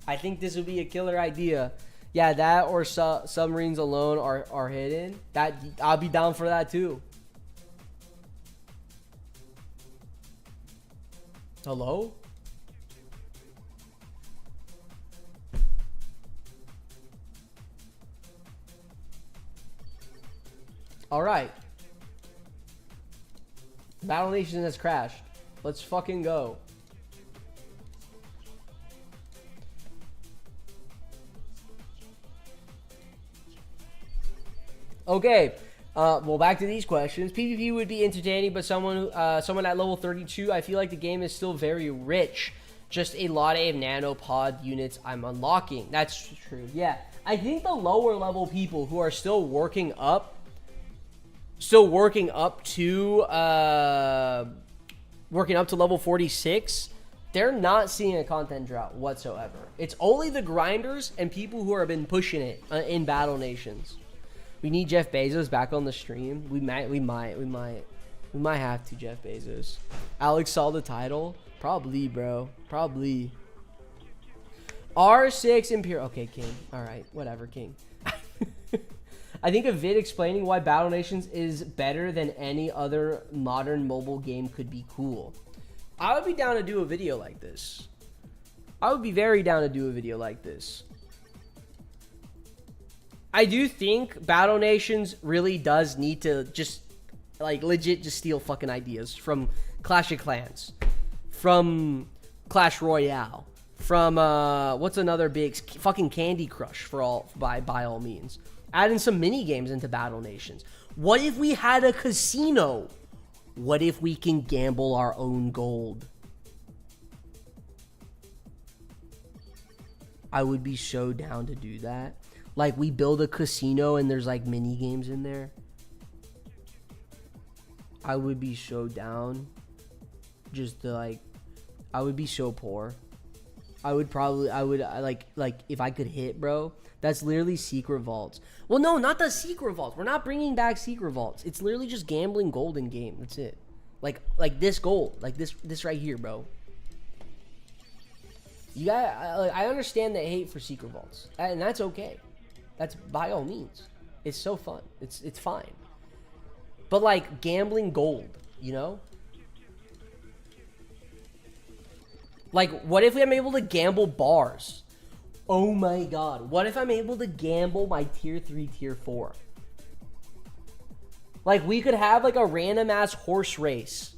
I think this would be a killer idea. Yeah, that or submarines alone are hidden. That I'll be down for that too. Hello? All right. Battle Nation has crashed. Let's fucking go. Okay. Well, back to these questions. PvP would be entertaining, but someone at level 32, I feel like the game is still very rich. Just a lot of nanopod units I'm unlocking. That's true. Yeah. I think the lower level people who are still working up to level 46, they're not seeing a content drought whatsoever. It's only the grinders and people who have been pushing it in Battle Nations. We need Jeff Bezos back on the stream. We might have to, Jeff Bezos. Alex saw the title. Probably, bro. Probably. R6 Imperial. Okay, King. All right, whatever, King. I think a vid explaining why Battle Nations is better than any other modern mobile game could be cool. I would be down to do a video like this. I would be very down to do a video like this. I do think Battle Nations really does need to just, like, legit just steal fucking ideas from Clash of Clans, from Clash Royale, from, what's another big, fucking Candy Crush by all means. Add in some mini games into Battle Nations. What if we had a casino? What if we can gamble our own gold? I would be so down to do that. Like, we build a casino and there's, like, mini games in there. I would be so down. Just to, like, I would be so poor. Like, if I could hit, bro. That's literally secret vaults. Well, no, not the secret vaults. We're not bringing back secret vaults. It's literally just gambling gold in game. That's it. Like this gold. Like this right here, bro. You got. I understand the hate for secret vaults, and that's okay. That's by all means. It's so fun. It's fine. But like gambling gold, you know? Like, what if I'm able to gamble bars? Oh my god. What if I'm able to gamble my tier 3, tier 4? Like, we could have like a random ass horse race.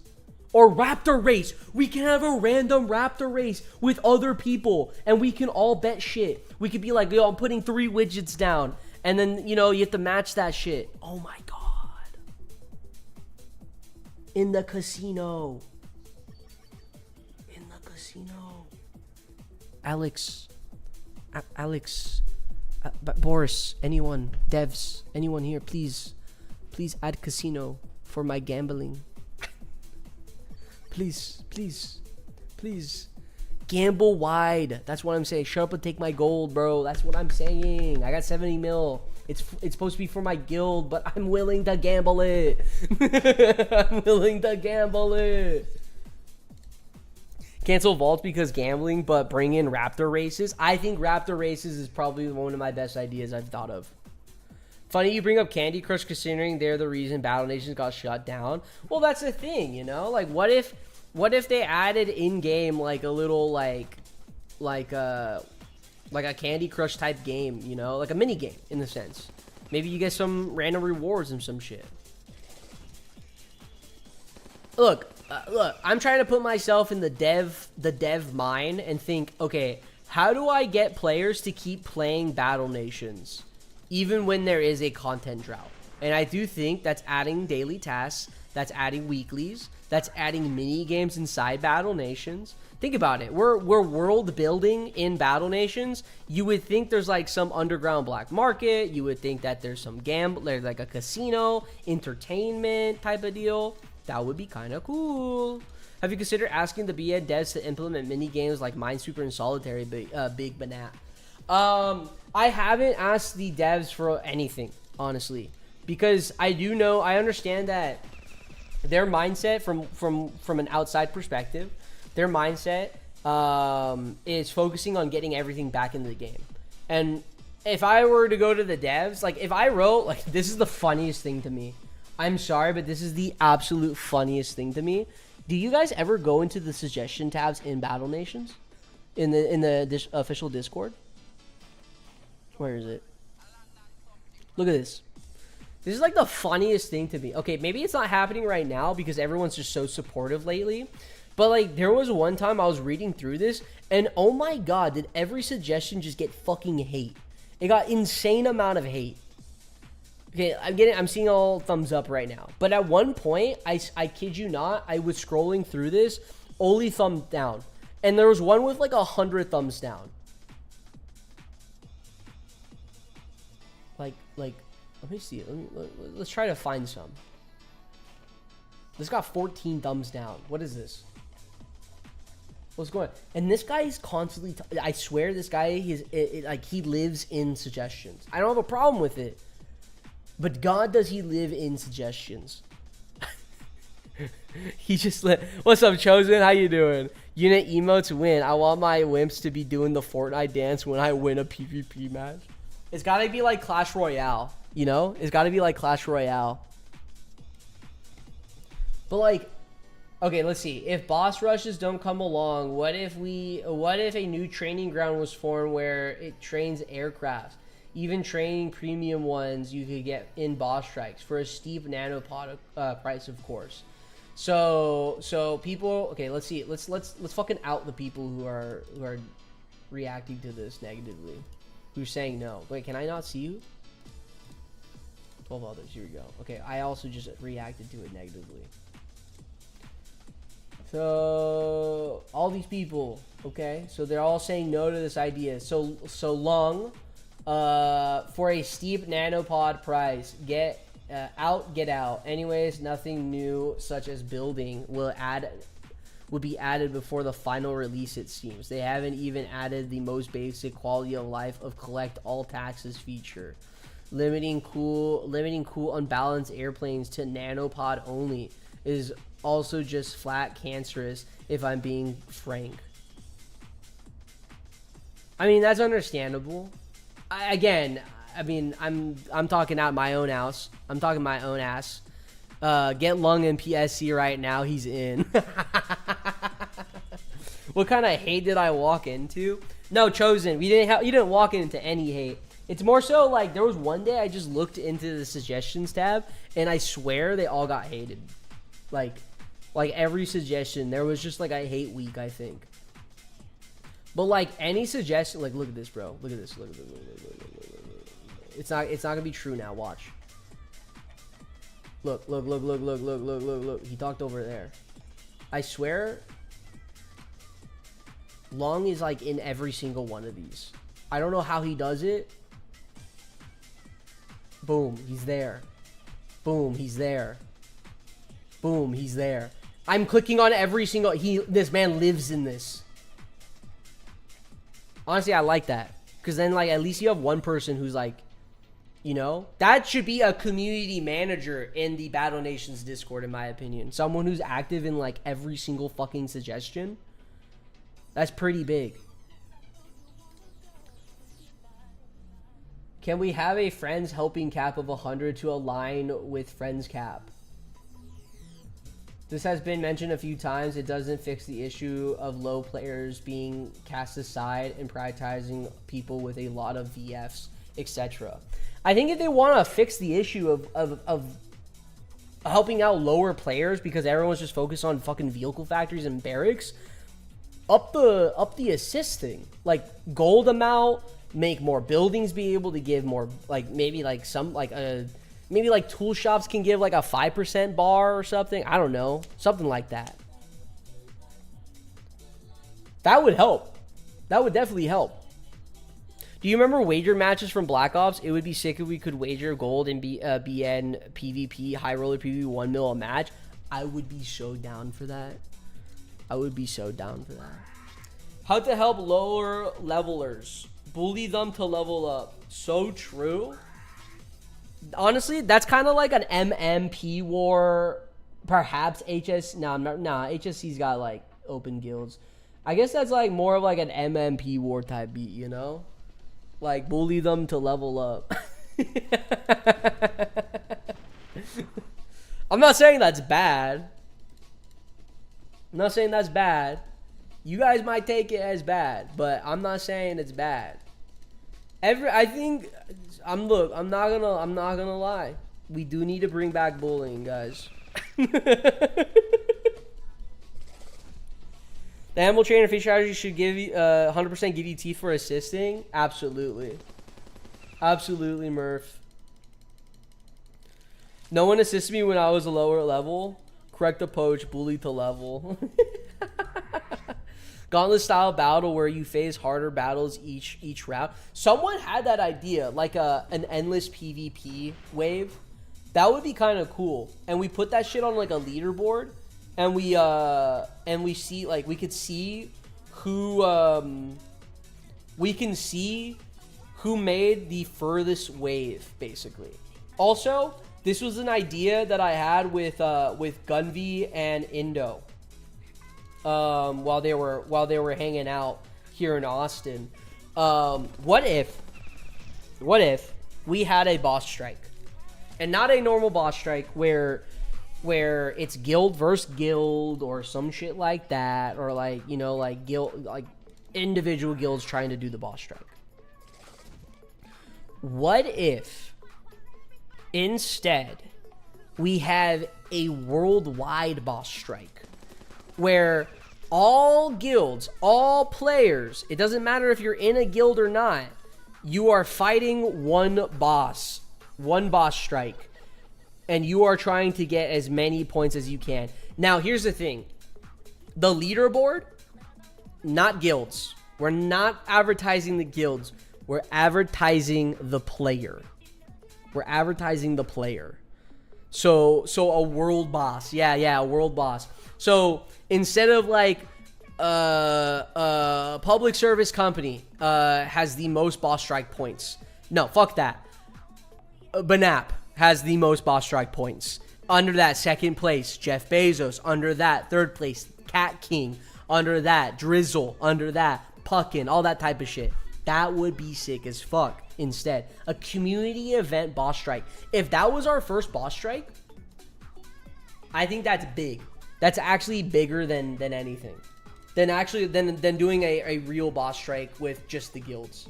Or raptor race. We can have a random raptor race with other people. And we can all bet shit. We could be like, yo, I'm putting 3 widgets down. And then, you know, you have to match that shit. Oh my god. In the casino. In the casino. Alex, Boris, anyone, devs, anyone here, please add casino for my gambling. Please. Gamble wide. That's what I'm saying. Shut up and take my gold, bro. That's what I'm saying. I got 70 mil. It's supposed to be for my guild, but I'm willing to gamble it. I'm willing to gamble it. Cancel vaults because gambling, but bring in raptor races. I think raptor races is probably one of my best ideas I've thought of. Funny you bring up Candy Crush, considering they're the reason Battle Nations got shut down. Well, that's the thing, you know? Like, what if they added in-game, like, a little, like a Candy Crush type game, you know? Like a mini game, in a sense. Maybe you get some random rewards and some shit. Look, I'm trying to put myself in the dev mind and think, okay, how do I get players to keep playing Battle Nations even when there is a content drought? And I do think that's adding daily tasks, that's adding weeklies, that's adding mini games inside Battle Nations. Think about it. We're world building in Battle Nations. You would think there's like some underground black market. You would think that there's some like a casino, entertainment type of deal. That would be kind of cool. Have you considered asking the BN devs to implement mini games like Minesweeper and Solitary Big BNAP? I haven't asked the devs for anything, honestly, because I understand that their mindset from an outside perspective, their mindset is focusing on getting everything back into the game. And if I were to go to the devs, like if I wrote, like, this is the funniest thing to me. I'm sorry, but this is the absolute funniest thing to me. Do you guys ever go into the suggestion tabs in Battle Nations? In the official Discord? Where is it? Look at this. This is like the funniest thing to me. Okay, maybe it's not happening right now because everyone's just so supportive lately. But like there was one time I was reading through this and oh my god, did every suggestion just get fucking hate. It got insane amount of hate. Okay, I'm seeing all thumbs up right now. But at one point, I kid you not, I was scrolling through this, only thumb down. And there was one with like 100 thumbs down. Like, let me see. Let's try to find some. This got 14 thumbs down. What is this? What's going on? And this guy is constantly... I swear this guy, like, he lives in suggestions. I don't have a problem with it. But God, does he live in suggestions? He just what's up, Chosen? How you doing? Unit emotes win. I want my wimps to be doing the Fortnite dance when I win a PvP match. It's gotta be like Clash Royale, you know? It's gotta be like Clash Royale. But like, okay, let's see. If boss rushes don't come along, what if a new training ground was formed where it trains aircraft? Even training premium ones you could get in boss strikes for a steep nanopod price, of course. So people, okay, let's see. Let's fucking out the people who are reacting to this negatively. Who's saying no? Wait, can I not see you? 12 others. Here we go. Okay, I also just reacted to it negatively. So all these people, okay, so they're all saying no to this idea. So long, for a steep nanopod price, get out. Anyways, nothing new such as building will be added before the final release, it seems. They haven't even added the most basic quality of life of collect all taxes feature. Limiting cool unbalanced airplanes to nanopod only is also just flat cancerous, if I'm being frank. I mean, that's understandable. I'm talking out my own house. I'm talking my own ass. Get Lung in PSC right now. He's in. What kind of hate did I walk into? No, Chosen. You didn't walk into any hate. It's more so like there was one day I just looked into the suggestions tab and I swear they all got hated. Like every suggestion, there was just like a hate week, I think. But like any suggestion, like look at this, bro. Look at this. Look. It's not gonna be true now. Watch. Look. He talked over there. I swear, Long is like in every single one of these. I don't know how he does it. Boom, he's there. Boom, he's there. Boom, he's there. I'm clicking on every single... This man lives in this. Honestly, I like that. Because then, like, at least you have one person who's like, you know? That should be a community manager in the Battle Nations Discord, in my opinion. Someone who's active in, like, every single fucking suggestion. That's pretty big. Can we have a friends helping cap of 100 to align with friends cap? This has been mentioned a few times. It doesn't fix the issue of low players being cast aside and prioritizing people with a lot of VFs, etc. I think if they want to fix the issue of helping out lower players because everyone's just focused on fucking vehicle factories and barracks, up the assist thing. Like gold amount, make more buildings be able to give more, like maybe like some like a... Maybe like tool shops can give like a 5% bar or something. I don't know. Something like that. That would help. That would definitely help. Do you remember wager matches from Black Ops? It would be sick if we could wager gold and BN PvP, high roller PvP 1 mil a match. I would be so down for that. I would be so down for that. How to help lower levelers. Bully them to level up. So true. Honestly, that's kind of like an MMP war, perhaps HS. Nah, HSC's got like open guilds. I guess that's like more of like an MMP war type beat, you know? Like bully them to level up. I'm not saying that's bad. I'm not saying that's bad. You guys might take it as bad, but I'm not saying it's bad. I think I'm not gonna lie. We do need to bring back bullying, guys. The animal trainer fish strategy should give you 100% give you teeth for assisting. Absolutely. Absolutely, Murph. No one assisted me when I was a lower level. Correct approach, bully to level. Gauntlet style battle where you face harder battles each round. Someone had that idea, like an endless PvP wave. That would be kind of cool. And we put that shit on like a leaderboard, and we see, like, we could see who we can see who made the furthest wave, basically. Also, this was an idea that I had with Gunvi and Indo. While they were hanging out here in Austin. What if we had a boss strike, and not a normal boss strike where it's guild versus guild or some shit like that, or like, you know, like guild, like individual guilds trying to do the boss strike. What if instead we have a worldwide boss strike where all guilds, all players, it doesn't matter if you're in a guild or not, you are fighting one boss strike, and you are trying to get as many points as you can. Now, here's the thing. The leaderboard, not guilds. We're not advertising the guilds. We're advertising the player. We're advertising the player. So a world boss. Yeah, a world boss. So instead of like public service company has the most boss strike points. No, fuck that. BNAP has the most boss strike points. Under that, second place, Jeff Bezos. Under that, third place, Cat King. Under that, Drizzle. Under that, Puckin. All that type of shit. That would be sick as fuck. Instead, a community event boss strike. If that was our first boss strike, I think that's big. That's actually bigger than anything. Than doing a real boss strike with just the guilds.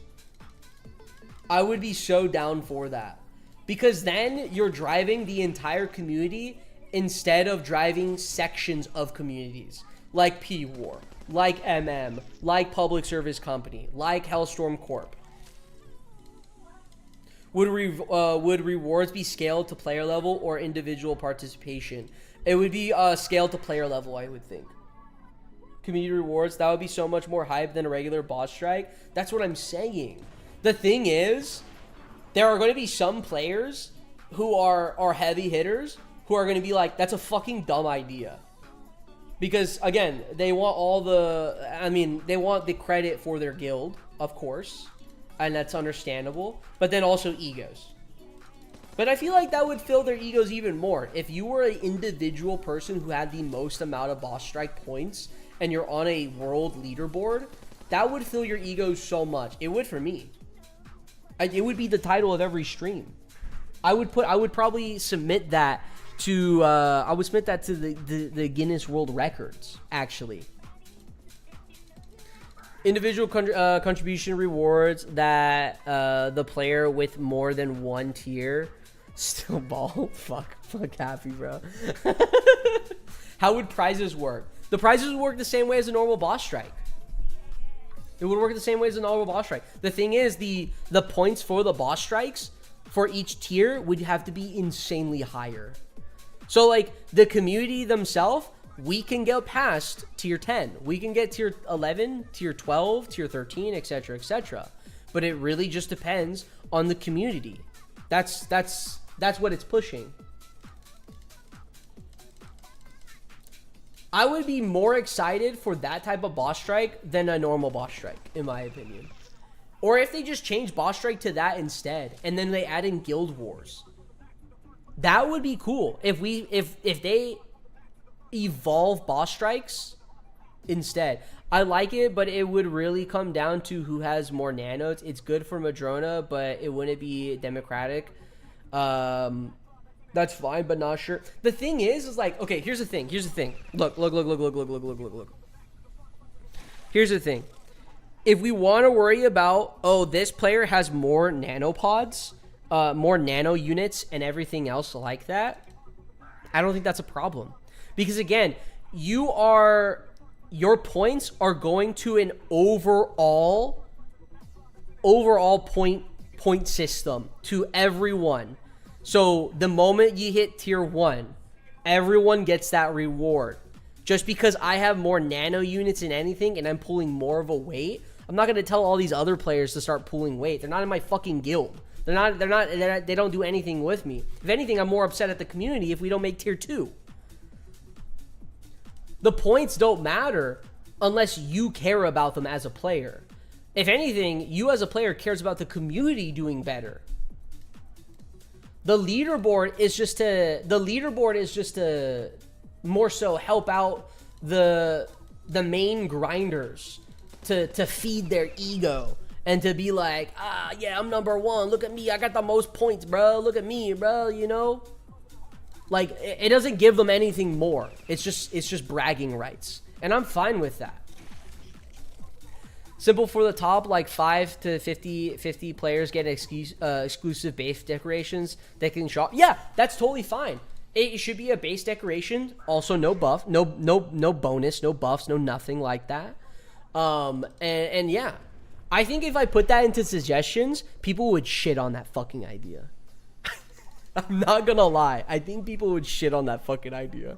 I would be so down for that. Because then you're driving the entire community instead of driving sections of communities. Like P-War, like MM, like Public Service Company, like Hellstorm Corp. Would rewards be scaled to player level or individual participation? It would be scaled to player level, I would think. Community rewards, that would be so much more hype than a regular boss strike. That's what I'm saying. The thing is, there are going to be some players who are heavy hitters who are going to be like, that's a fucking dumb idea. Because, again, they want they want the credit for their guild, of course. And that's understandable. But then also egos. But I feel like that would fill their egos even more. If you were an individual person who had the most amount of boss strike points and you're on a world leaderboard, that would fill your egos so much. It would for me. It would be the title of every stream. I would probably submit that to the Guinness World Records, actually. Individual contribution rewards that the player with more than one tier still ball. Fuck happy, bro. How would prizes work? The prizes would work the same way as a normal boss strike. It would work the same way as a normal boss strike. The thing is, the points for the boss strikes for each tier would have to be insanely higher. So, like, the community themselves, we can go past tier 10. We can get tier 11, tier 12, tier 13, etc., etc. But it really just depends on the community. That's what it's pushing. I would be more excited for that type of boss strike than a normal boss strike, in my opinion. Or if they just change boss strike to that instead, and then they add in guild wars. That would be cool. If they evolve boss strikes instead. I like it, but it would really come down to who has more nanos. It's good for Madrona, but it wouldn't be democratic. That's fine, but not sure. The thing is like, okay, here's the thing. Look. Here's the thing. If we want to worry about, oh, this player has more nanopods, more nano units and everything else like that, I don't think that's a problem. Because again, your points are going to an overall point system to everyone. So the moment you hit tier 1, everyone gets that reward. Just because I have more nano units in anything and I'm pulling more of a weight, I'm not going to tell all these other players to start pulling weight. They're not in my fucking guild. They don't do anything with me. If anything, I'm more upset at the community if we don't make tier 2. The points don't matter unless you care about them as a player. If anything, you as a player cares about the community doing better. The leaderboard is just to more so help out the main grinders to feed their ego and to be like, yeah, I'm number 1. Look at me. I got the most points, bro. Look at me, bro, you know? Like, it doesn't give them anything more. It's just bragging rights. And I'm fine with that. Simple for the top, like 5 to 50 players get exclusive base decorations that can shop. Yeah, that's totally fine. It should be a base decoration. Also, no buff, no bonus, no buffs, no nothing like that. And yeah, I think if I put that into suggestions, people would shit on that fucking idea. I'm not gonna lie. I think people would shit on that fucking idea.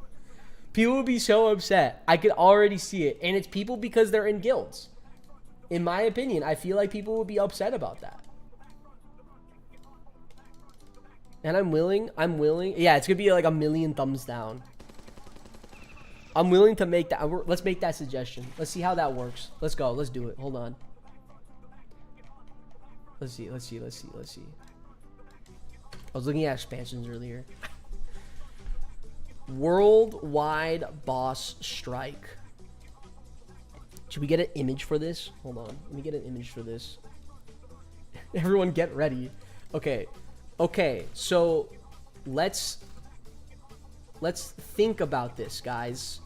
People would be so upset. I could already see it. And it's people because they're in guilds. In my opinion, I feel like people would be upset about that. And I'm willing. Yeah, it's gonna be like 1,000,000 thumbs down. I'm willing to make that. Let's make that suggestion. Let's see how that works. Let's go. Let's do it. Hold on. Let's see. I was looking at expansions earlier. Worldwide boss strike. Should we get an image for this? Hold on. Let me get an image for this. Everyone get ready. Okay. So let's think about this, guys.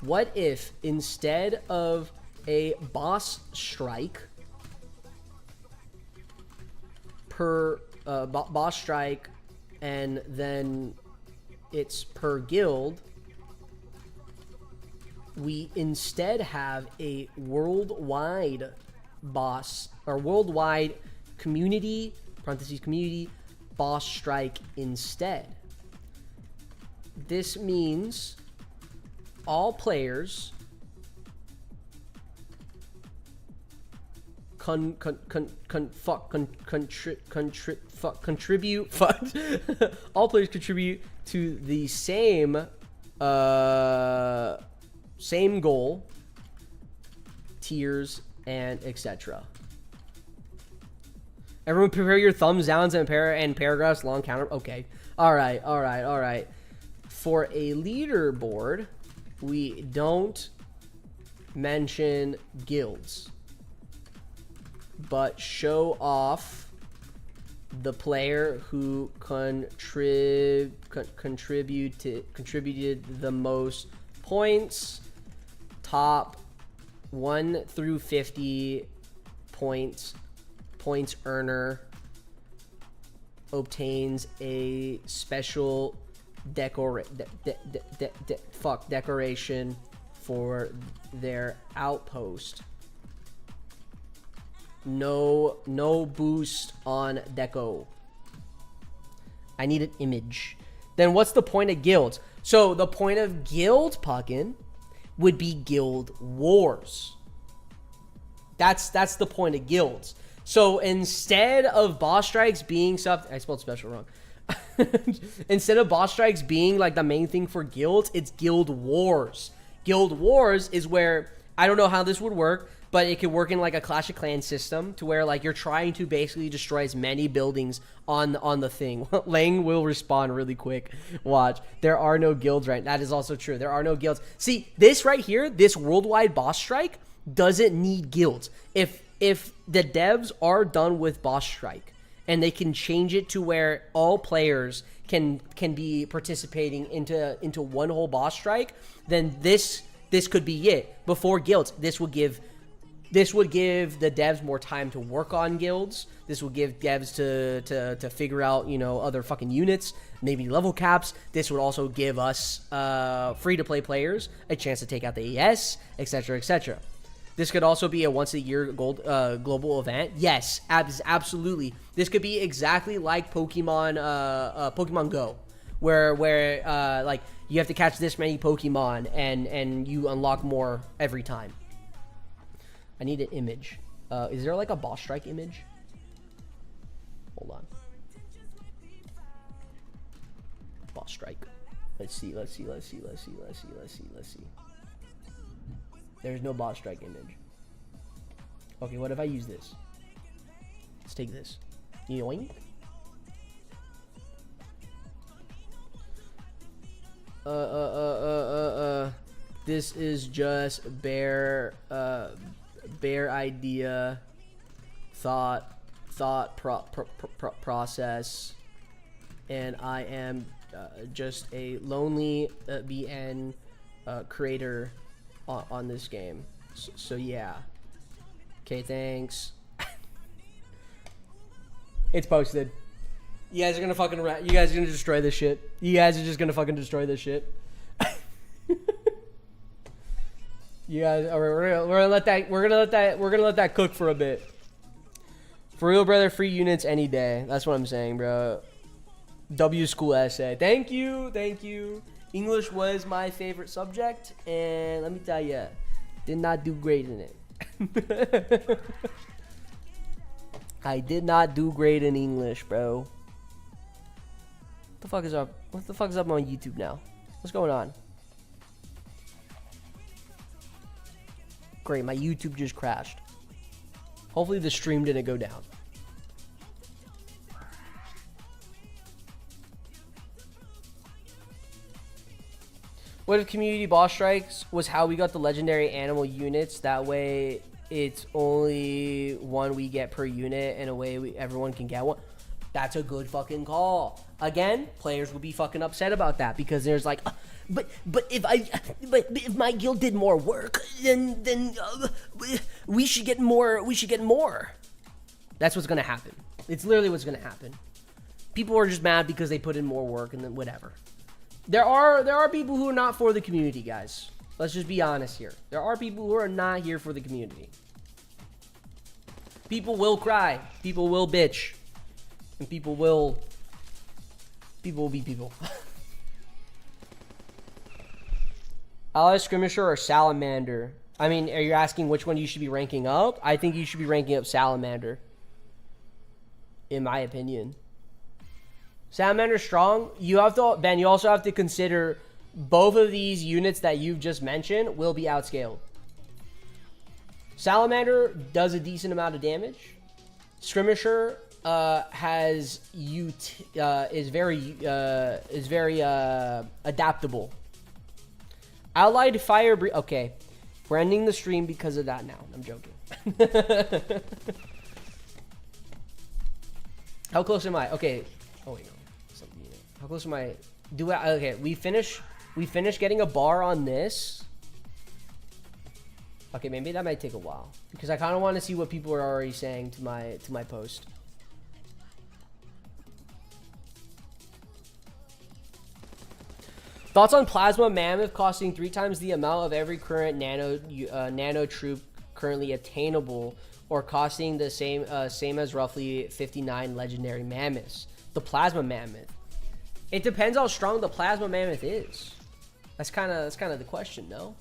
What if instead of a boss strike per boss strike, and then it's per guild, we instead have a worldwide boss or worldwide community (community) boss strike instead. This means all players contribute all players contribute to the same goal, tiers, and etc. Everyone prepare your thumbs downs and paragraphs long counter. Okay. All right. For a leaderboard, we don't mention guilds, but show off the player who contributed the most points. Top 1 through 50 points earner obtains a special decoration for their outpost. No boost on deco. I need an image. Then what's the point of guilds? So the point of guild, Puckin, would be guild wars. That's the point of guilds. So instead of boss strikes being I spelled special wrong. Instead of boss strikes being like the main thing for guilds, it's guild wars. Guild wars is where, I don't know how this would work, but it could work in like a Clash of Clans system to where like you're trying to basically destroy as many buildings on the thing. Lang will respond really quick. Watch. There are no guilds, right? That is also true. There are no guilds. See, this right here, this worldwide boss strike doesn't need guilds. If the devs are done with boss strike and they can change it to where all players can be participating into one whole boss strike, then this could be it. Before guilds, this will give This would give the devs more time to work on guilds. This would give devs to figure out, you know, other fucking units, maybe level caps. This would also give us free-to-play players a chance to take out the ES, etc., etc. This could also be a once-a-year global event. Yes, absolutely. This could be exactly like Pokemon Go, where like you have to catch this many Pokemon and you unlock more every time. I need an image. Is there like a boss strike image? Hold on. Boss strike. Let's see. There's no boss strike image. Okay, what if I use this? Let's take this. Yoink. This is just bare idea, thought process, and I am just a lonely BN creator on this game. So yeah. Okay, thanks. It's posted. You guys are gonna fucking you guys are gonna destroy this shit. You guys are just gonna fucking destroy this shit. You guys, we're gonna let that cook for a bit. For real, brother. Free units any day. That's what I'm saying, bro. W school essay. Thank you. English was my favorite subject, and let me tell you, did not do great in it. I did not do great in English, bro. What the fuck is up? What the fuck is up on YouTube now? What's going on? Great, my YouTube just crashed. Hopefully the stream didn't go down. What if community boss strikes was how we got the legendary animal units? That way it's only one we get per unit, and a way everyone can get one. That's a good fucking call. Again, players will be fucking upset about that because there's like, but if my guild did more work, then we should get more. We should get more. That's what's gonna happen. It's literally what's gonna happen. People are just mad because they put in more work, and then whatever. There are people who are not for the community, guys. Let's just be honest here. There are people who are not here for the community. People will cry. People will bitch. And people will be people. Ally Skirmisher or Salamander? I mean, are you asking which one you should be ranking up? I think you should be ranking up Salamander. In my opinion. Salamander's strong. You have to, Ben, you also have to consider both of these units that you've just mentioned will be outscaled. Salamander does a decent amount of damage. Skirmisher is very adaptable. Allied Fire okay, we're ending the stream because of that now. I'm joking. How close am I? Okay. Oh wait, no. How close am I? Okay, we finish getting a bar on this. Okay, maybe that might take a while because I kind of want to see what people are already saying to my post. Thoughts on Plasma Mammoth costing 3 times the amount of every current nano troop currently attainable, or costing the same as roughly 59 legendary mammoths? The Plasma Mammoth. It depends how strong the Plasma Mammoth is. That's kind of the question, no?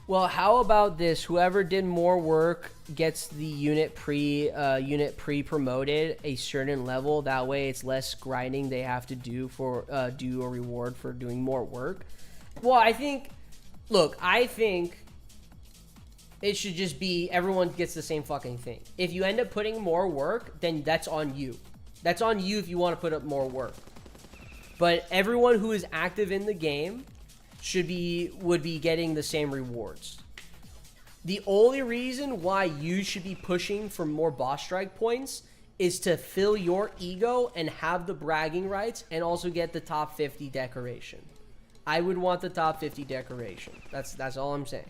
Well, how about this? Whoever did more work gets the unit pre-promoted a certain level. That way, it's less grinding they have to do for do a reward for doing more work. Well, I think it should just be everyone gets the same fucking thing. If you end up putting more work, then that's on you. That's on you if you want to put up more work. But everyone who is active in the game would be getting the same rewards. The only reason why you should be pushing for more boss strike points is to fill your ego and have the bragging rights and also get the top 50 decoration. I would want the top 50 decoration. That's all I'm saying.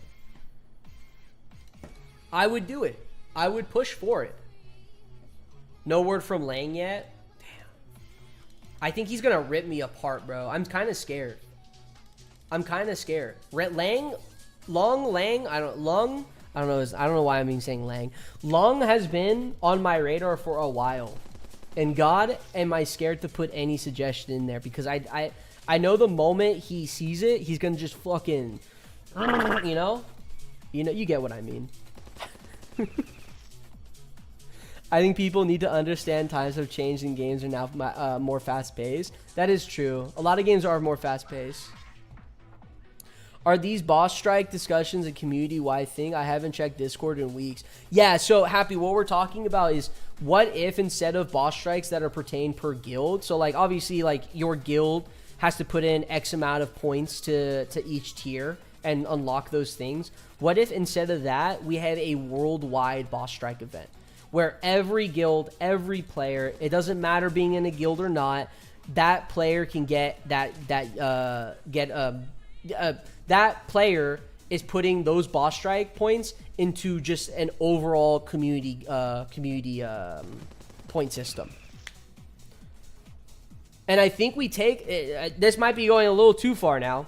I would do it. I would push for it. No word from Lang yet. Damn. I think he's gonna rip me apart, bro. I'm kind of scared. I'm kind of scared. Lang, I don't know. I don't know why I'm even saying Lang. Long has been on my radar for a while. And God, am I scared to put any suggestion in there, because I know the moment he sees it, he's gonna just fucking, you know, you get what I mean. I think people need to understand times have changed and games are now more fast-paced. That is true. A lot of games are more fast-paced. Are these boss strike discussions a community-wide thing? I haven't checked Discord in weeks. Yeah, so Happy, what we're talking about is what if instead of boss strikes that are pertained per guild, so like obviously like your guild has to put in X amount of points to each tier and unlock those things. What if instead of that, we had a worldwide boss strike event where every guild, every player, it doesn't matter being in a guild or not, that player can get that player is putting those boss strike points into just an overall community point system. And I think we take this might be going a little too far now.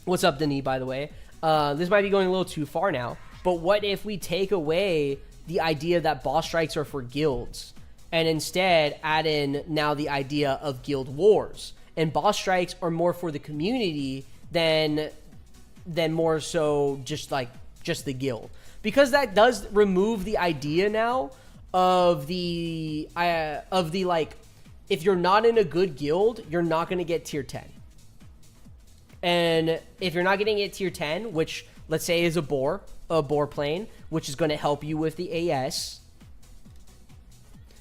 What's up, Denis, by the way? This might be going a little too far now. But what if we take away the idea that boss strikes are for guilds and instead add in now the idea of guild wars, and boss strikes are more for the community than more so just the guild, because that does remove the idea now of the like, if you're not in a good guild, you're not going to get tier 10. And if you're not getting it tier 10, which let's say is a boar plane, which is going to help you with the AS,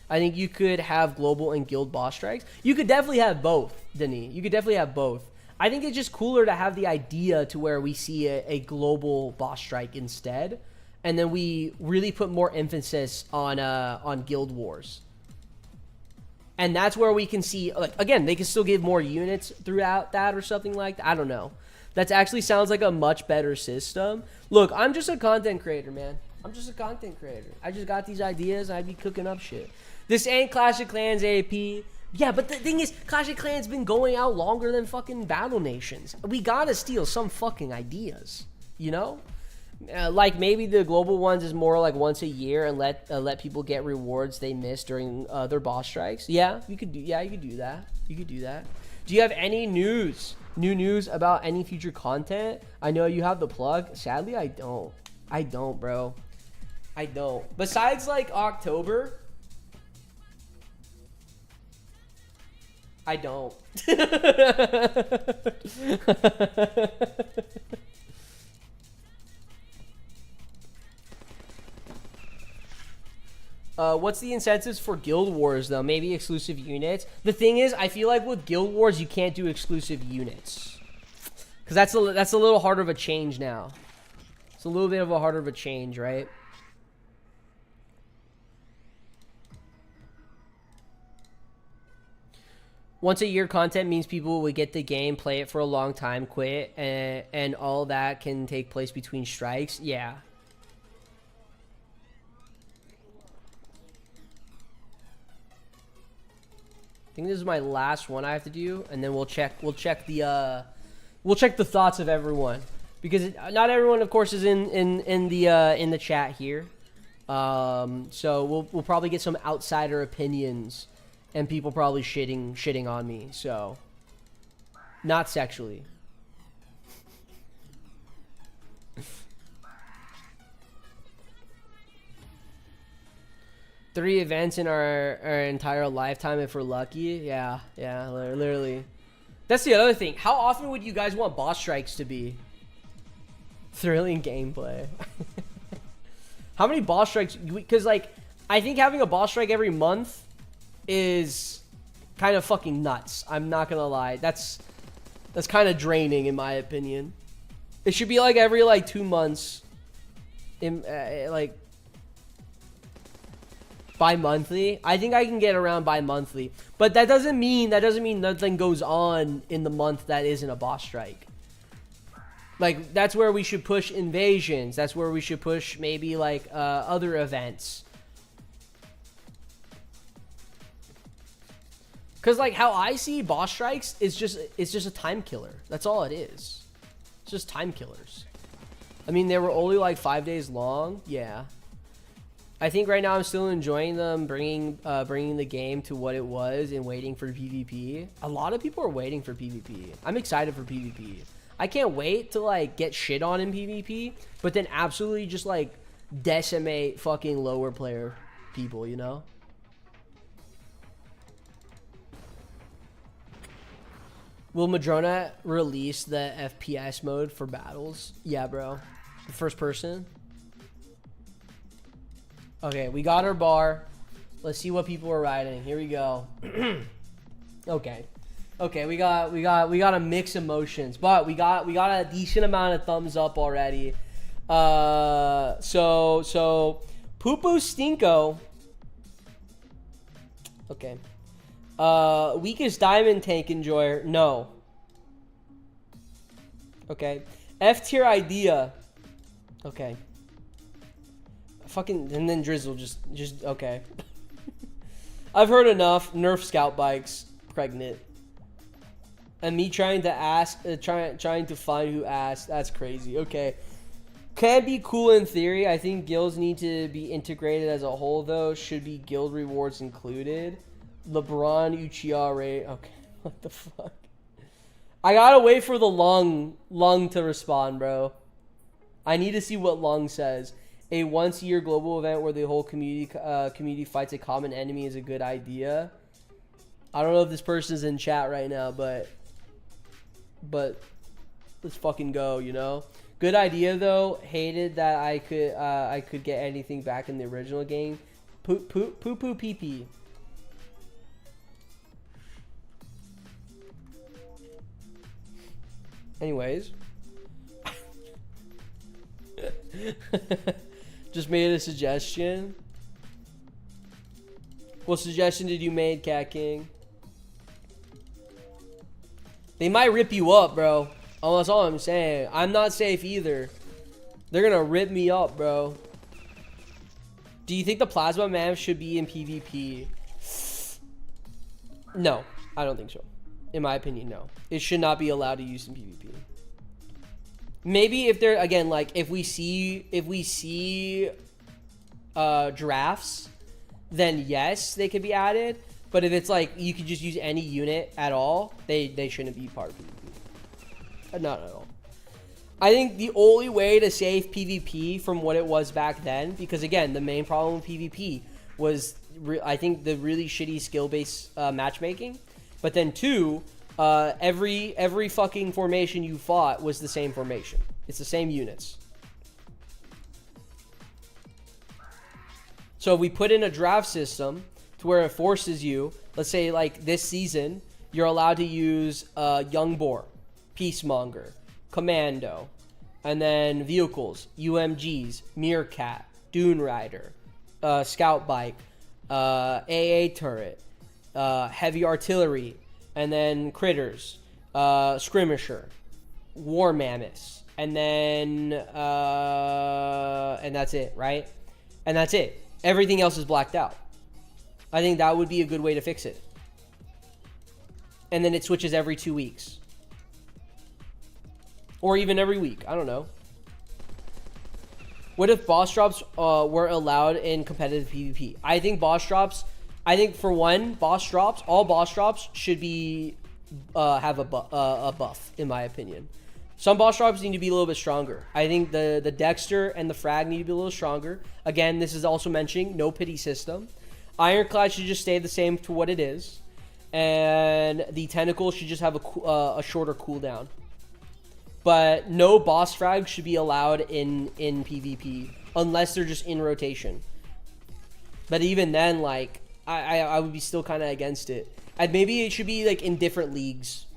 I think you could have global and guild boss strikes. You could definitely have both, Denis. You could definitely have both. I think it's just cooler to have the idea to where we see a global boss strike instead, and then we really put more emphasis on guild wars. And that's where we can see, like, again, they can still give more units throughout that or something like that. I don't know. That actually sounds like a much better system. Look, I'm just a content creator, man. I'm just a content creator. I just got these ideas. I'd be cooking up shit. This ain't Clash of Clans AP. Yeah, but the thing is, Clash of Clans been going out longer than fucking Battle Nations. We gotta steal some fucking ideas, you know? Like maybe the global ones is more like once a year and let people get rewards they missed during their boss strikes. Yeah, you could do. Yeah, you could do that. You could do that. Do you have any new news about any future content? I know you have the plug. Sadly, I don't. I don't, bro. I don't. Besides like October, I don't. What's the incentives for Guild Wars, though? Maybe exclusive units. The thing is, I feel like with Guild Wars, you can't do exclusive units. Because that's a little harder of a change now. It's a little bit of a harder of a change, right? Once a year content means people would get the game, play it for a long time, quit, and all that can take place between strikes. Yeah. I think this is my last one I have to do, and then we'll check the thoughts of everyone, because not everyone, of course, is in the chat here. So we'll probably get some outsider opinions, and people probably shitting on me. So, not sexually. Three events in our entire lifetime if we're lucky. Yeah, literally. That's the other thing. How often would you guys want boss strikes to be? Thrilling gameplay. How many boss strikes? Because, like, I think having a boss strike every month is kind of fucking nuts. I'm not gonna lie. That's kind of draining in my opinion. It should be like every like 2 months. Like bi-monthly. I think I can get around bi-monthly, but that doesn't mean nothing goes on in the month that isn't a boss strike. Like, that's where we should push invasions. That's where we should push maybe, like, other events. Because, like, how I see boss strikes is just, it's just a time killer. That's all it is. It's just time killers. I mean, they were only, like, 5 days long. Yeah. I think right now I'm still enjoying them bringing the game to what it was and waiting for PvP. A lot of people are waiting for PvP. I'm excited for PvP. I can't wait to, like, get shit on in PvP, but then absolutely just, like, decimate fucking lower player people, you know? Will Madrona release the FPS mode for battles? Yeah, bro. The first person. Okay, we got our bar. Let's see what people are riding. Here we go. Okay. Okay, we got a mix of emotions, but we got a decent amount of thumbs up already. So Poo Poo Stinko. Okay. Weakest diamond tank enjoyer. No. Okay. F tier idea. Okay. Fucking, and then Drizzle just okay. I've heard enough. Nerf scout bikes. Pregnant. And me trying to ask, trying to find who asked. That's crazy. Okay. Can be cool in theory. I think guilds need to be integrated as a whole, though. Should be guild rewards included. LeBron Uchiha Ray. Okay. What the fuck? I gotta wait for the Lung to respond, bro. I need to see what Lung says. A once-a-year global event where the whole community fights a common enemy is a good idea. I don't know if this person's in chat right now, but let's fucking go, you know? Good idea, though. Hated that I could get anything back in the original game. Poo pee pee. Anyways. Just made a suggestion. What suggestion did you make, Cat King? They might rip you up, bro. Oh, that's all I'm saying. I'm not safe either. They're gonna rip me up, bro. Do you think the plasma man should be in PvP? No, I don't think so. In my opinion, no. It should not be allowed to use in PvP. Maybe if they're, again, like, if we see drafts, then yes, they could be added. But if it's like you could just use any unit at all, they shouldn't be part of PvP. Not at all. I think the only way to save PvP from what it was back then, because again, the main problem with PvP was, I think, the really shitty skill-based matchmaking. But then two, every fucking formation you fought was the same formation. It's the same units. So if we put in a draft system to where it forces you, let's say like this season, you're allowed to use Young Boar, Peacemonger, Commando, and then vehicles, UMGs, Meerkat, Dune Rider, Scout Bike, AA Turret, Heavy Artillery, and then Critters, Skirmisher, War Mammoths, and then and that's it, right? And that's it. Everything else is blacked out. I think that would be a good way to fix it. And then it switches every 2 weeks. Or even every week. I don't know. What if boss drops were allowed in competitive PvP? I think boss drops... I think for one, all boss drops should be have a buff, in my opinion. Some boss drops need to be a little bit stronger. I think the Dexter and the Frag need to be a little stronger. Again, this is also mentioning no pity system. Ironclad should just stay the same to what it is. And the Tentacle should just have a shorter cooldown. But no boss frag should be allowed in PvP unless they're just in rotation. But even then, like, I would be still kind of against it. And maybe it should be like in different leagues.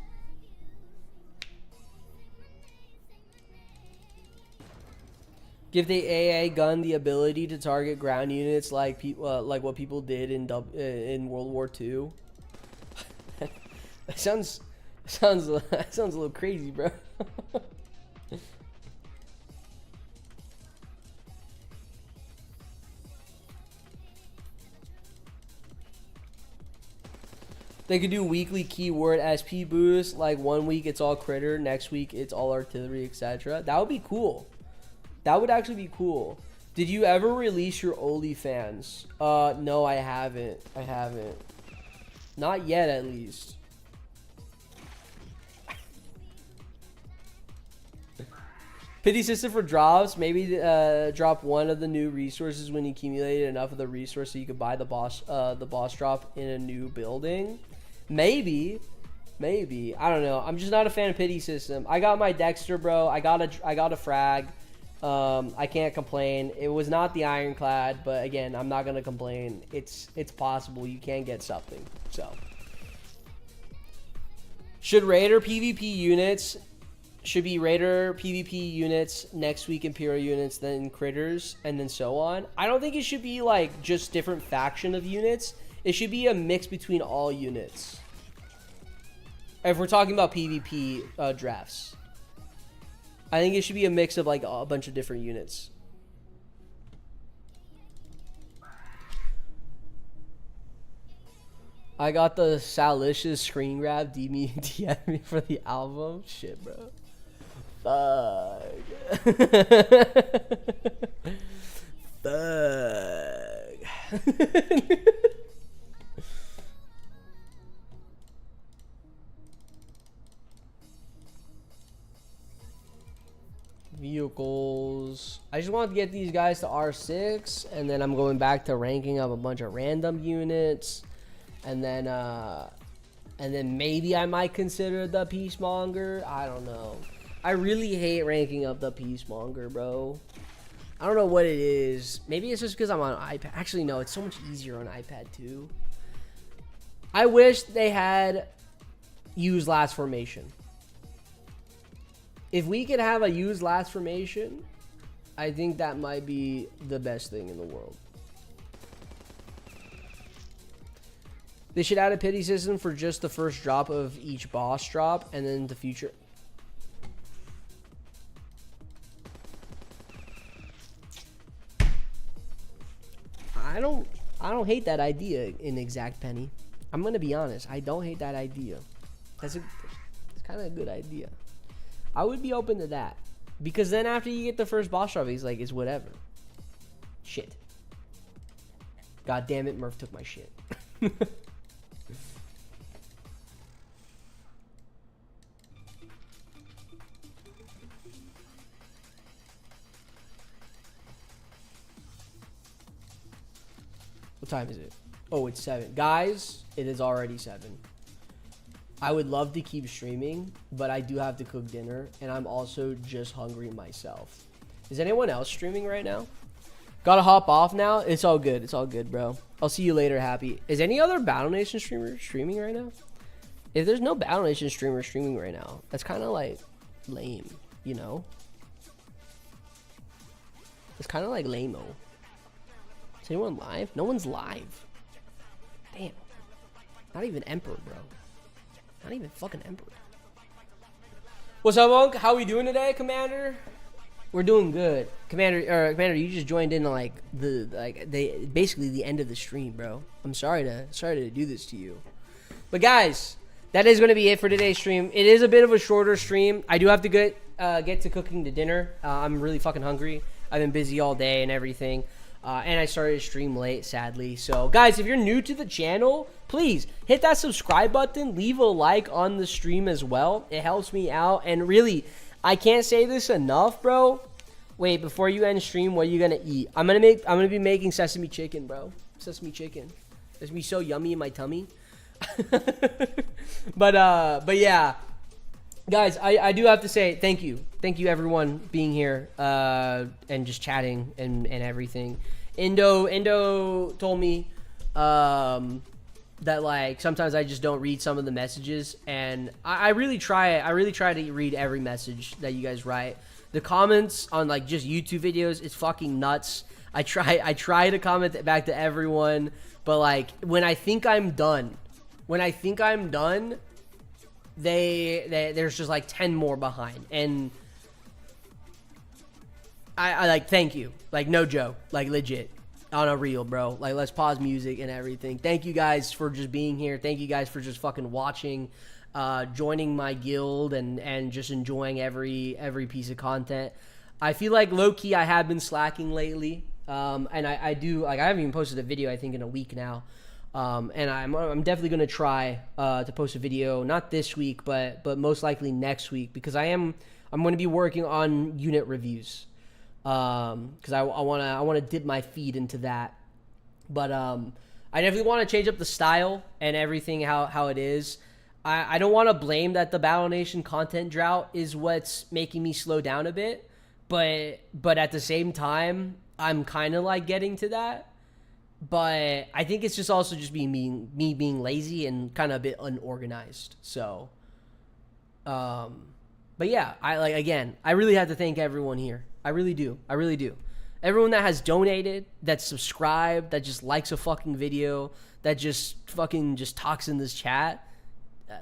Give the AA gun the ability to target ground units like what people did in World War II. That sounds a little crazy, bro. They could do weekly keyword SP boost. Like 1 week it's all critter, next week it's all artillery, etc. That would be cool. That would actually be cool. Did you ever release your OnlyFans? No, I haven't. I haven't. Not yet, at least. Pity system for drops. Maybe drop one of the new resources when you accumulated enough of the resource so you could buy the boss drop in a new building. Maybe. I don't know. I'm just not a fan of pity system. I got my Dexter, bro. I got a frag. I can't complain. It was not the ironclad, but again, I'm not gonna complain. It's possible you can get something. So, should Raider PvP units should be Raider PvP units next week, Imperial units, then critters, and then so on. I don't think it should be like just different faction of units. It should be a mix between all units. If we're talking about PvP drafts. I think it should be a mix of like a bunch of different units. I got the Salicious screen grab DM me for the album. Shit, bro. Fuck. Fuck. Vehicles. I just want to get these guys to R6, and then I'm going back to ranking up a bunch of random units, and then maybe I might consider the Peacemonger. I don't know. I really hate ranking up the Peacemonger, bro. I don't know what it is. Maybe it's just because I'm on iPad. Actually, no, it's so much easier on iPad too. I wish they had used last formation. If we could have a use last formation, I think that might be the best thing in the world. They should add a pity system for just the first drop of each boss drop, and then the future. I don't hate that idea in Exact Penny. I'm gonna be honest. I don't hate that idea. It's kind of a good idea. I would be open to that. Because then after you get the first boss drop, he's like, it's whatever. Shit. God damn it, Murph took my shit. What time is it? Oh, it's 7. Guys, it is already 7. I would love to keep streaming, but I do have to cook dinner, and I'm also just hungry myself. Is anyone else streaming right now? Gotta hop off now? It's all good. It's all good, bro. I'll see you later, Happy. Is any other Battle Nation streamer streaming right now? If there's no Battle Nation streamer streaming right now, that's kind of like lame, you know? It's kind of like lame-o. Is anyone live? No one's live. Damn. Not even Emperor, bro. Not even fucking Emperor. What's up, Monk? How we doing today, Commander? We're doing good. Commander, you just joined in like basically the end of the stream, bro. I'm sorry to do this to you. But guys, that is gonna be it for today's stream. It is a bit of a shorter stream. I do have to get to cooking the dinner. I'm really fucking hungry. I've been busy all day and everything. And I started to stream late, sadly. So, guys, if you're new to the channel, please hit that subscribe button. Leave a like on the stream as well. It helps me out. And really, I can't say this enough, bro. Wait, before you end stream, what are you gonna eat? I'm gonna be making sesame chicken, bro. Sesame chicken. It's gonna be so yummy in my tummy. But yeah. Guys, I do have to say thank you. Thank you, everyone, being here and just chatting and everything. Indo told me that, like, sometimes I just don't read some of the messages. And I really try to read every message that you guys write. The comments on, like, just YouTube videos, it's fucking nuts. I try to comment back to everyone. But, like, when I think I'm done, there's just like 10 more behind, and I like, thank you. Like, no joke. Like, legit. On a reel, bro. Like, let's pause music and everything. Thank you guys for just being here. Thank you guys for just fucking watching, joining my guild, and just enjoying every piece of content. I feel like low-key I have been slacking lately. And I do, like, I haven't even posted a video, I think, in a week now. And I'm definitely going to try to post a video, not this week, but most likely next week, because I'm going to be working on unit reviews. Because I want to dip my feet into that. But I definitely want to change up the style and everything how it is. I don't want to blame that the Battle Nation content drought is what's making me slow down a bit, but at the same time, I'm kind of like getting to that. But I think it's just also just me being lazy and kind of a bit unorganized. So, but yeah, I really have to thank everyone here. I really do. Everyone that has donated, that's subscribed, that just likes a fucking video, that just fucking just talks in this chat.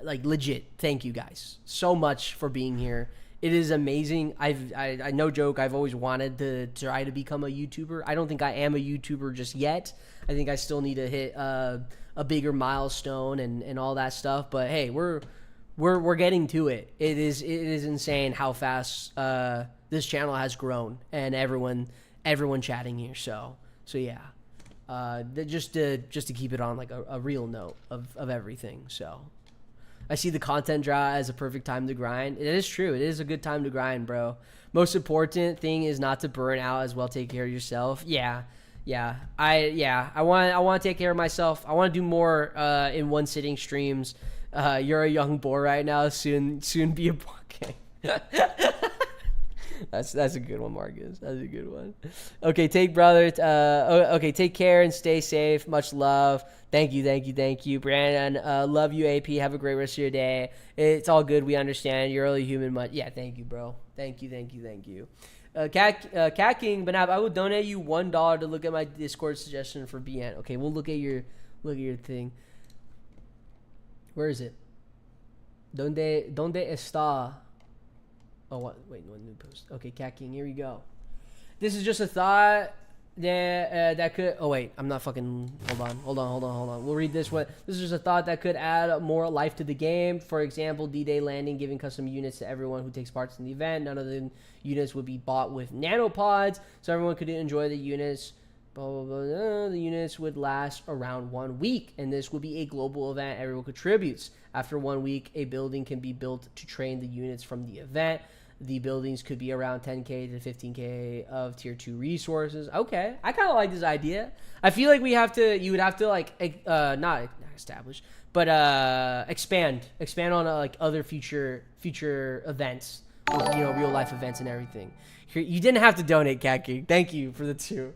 Like, legit, thank you guys so much for being here. It is amazing. I no joke, I've always wanted to try to become a YouTuber. I don't think I am a YouTuber just yet. I think I still need to hit a bigger milestone and all that stuff. But hey, we're getting to it. It is insane how fast this channel has grown, and everyone chatting here. So yeah, just to keep it on like a real note of everything. So I see the content drought as a perfect time to grind. It is true. It is a good time to grind, bro. Most important thing is not to burn out as well. Take care of yourself. Yeah. I want to take care of myself. I want to do more in one sitting streams. You're a young boy right now. Soon be a okay. That's a good one, Marcus. That's a good one. Okay, take care and stay safe. Much love. Thank you, Brandon. Love you, AP. Have a great rest of your day. It's all good. We understand. You're only human. Yeah, thank you, bro. Thank you. Cat King, BNAP, I will donate you $1 to look at my Discord suggestion for BN. Okay, we'll look at your thing. Where is it? Donde está? Oh, what? Wait, no new post. Okay, Cat King, here we go. This is just a thought that could. Oh wait, I'm not fucking. Hold on. We'll read this one. This is just a thought that could add more life to the game. For example, D-Day landing, giving custom units to everyone who takes part in the event. None of the units would be bought with nanopods, so everyone could enjoy the units. Blah, blah, blah. The units would last around 1 week, and this would be a global event. Everyone contributes. After 1 week, a building can be built to train the units from the event. The buildings could be around 10k to 15k of tier 2 resources. Okay, I kind of like this idea. I feel like you would have to like not establish, but expand on like other future events, with, real life events and everything. You didn't have to donate, Cat King. Thank you for the 2.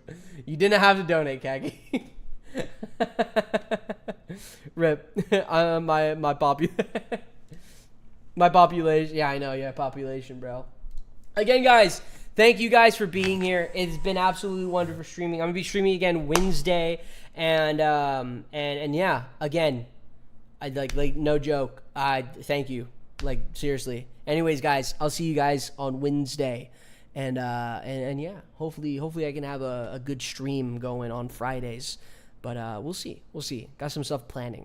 You didn't have to donate, Cat King. Rip. My population. Yeah, I know. Yeah, population, bro. Again, guys, thank you guys for being here. It's been absolutely wonderful streaming. I'm gonna be streaming again Wednesday, and yeah, again, I like no joke. Thank you. Like, seriously. Anyways, guys, I'll see you guys on Wednesday. And yeah, hopefully I can have a good stream going on Fridays. But we'll see. Got some stuff planning.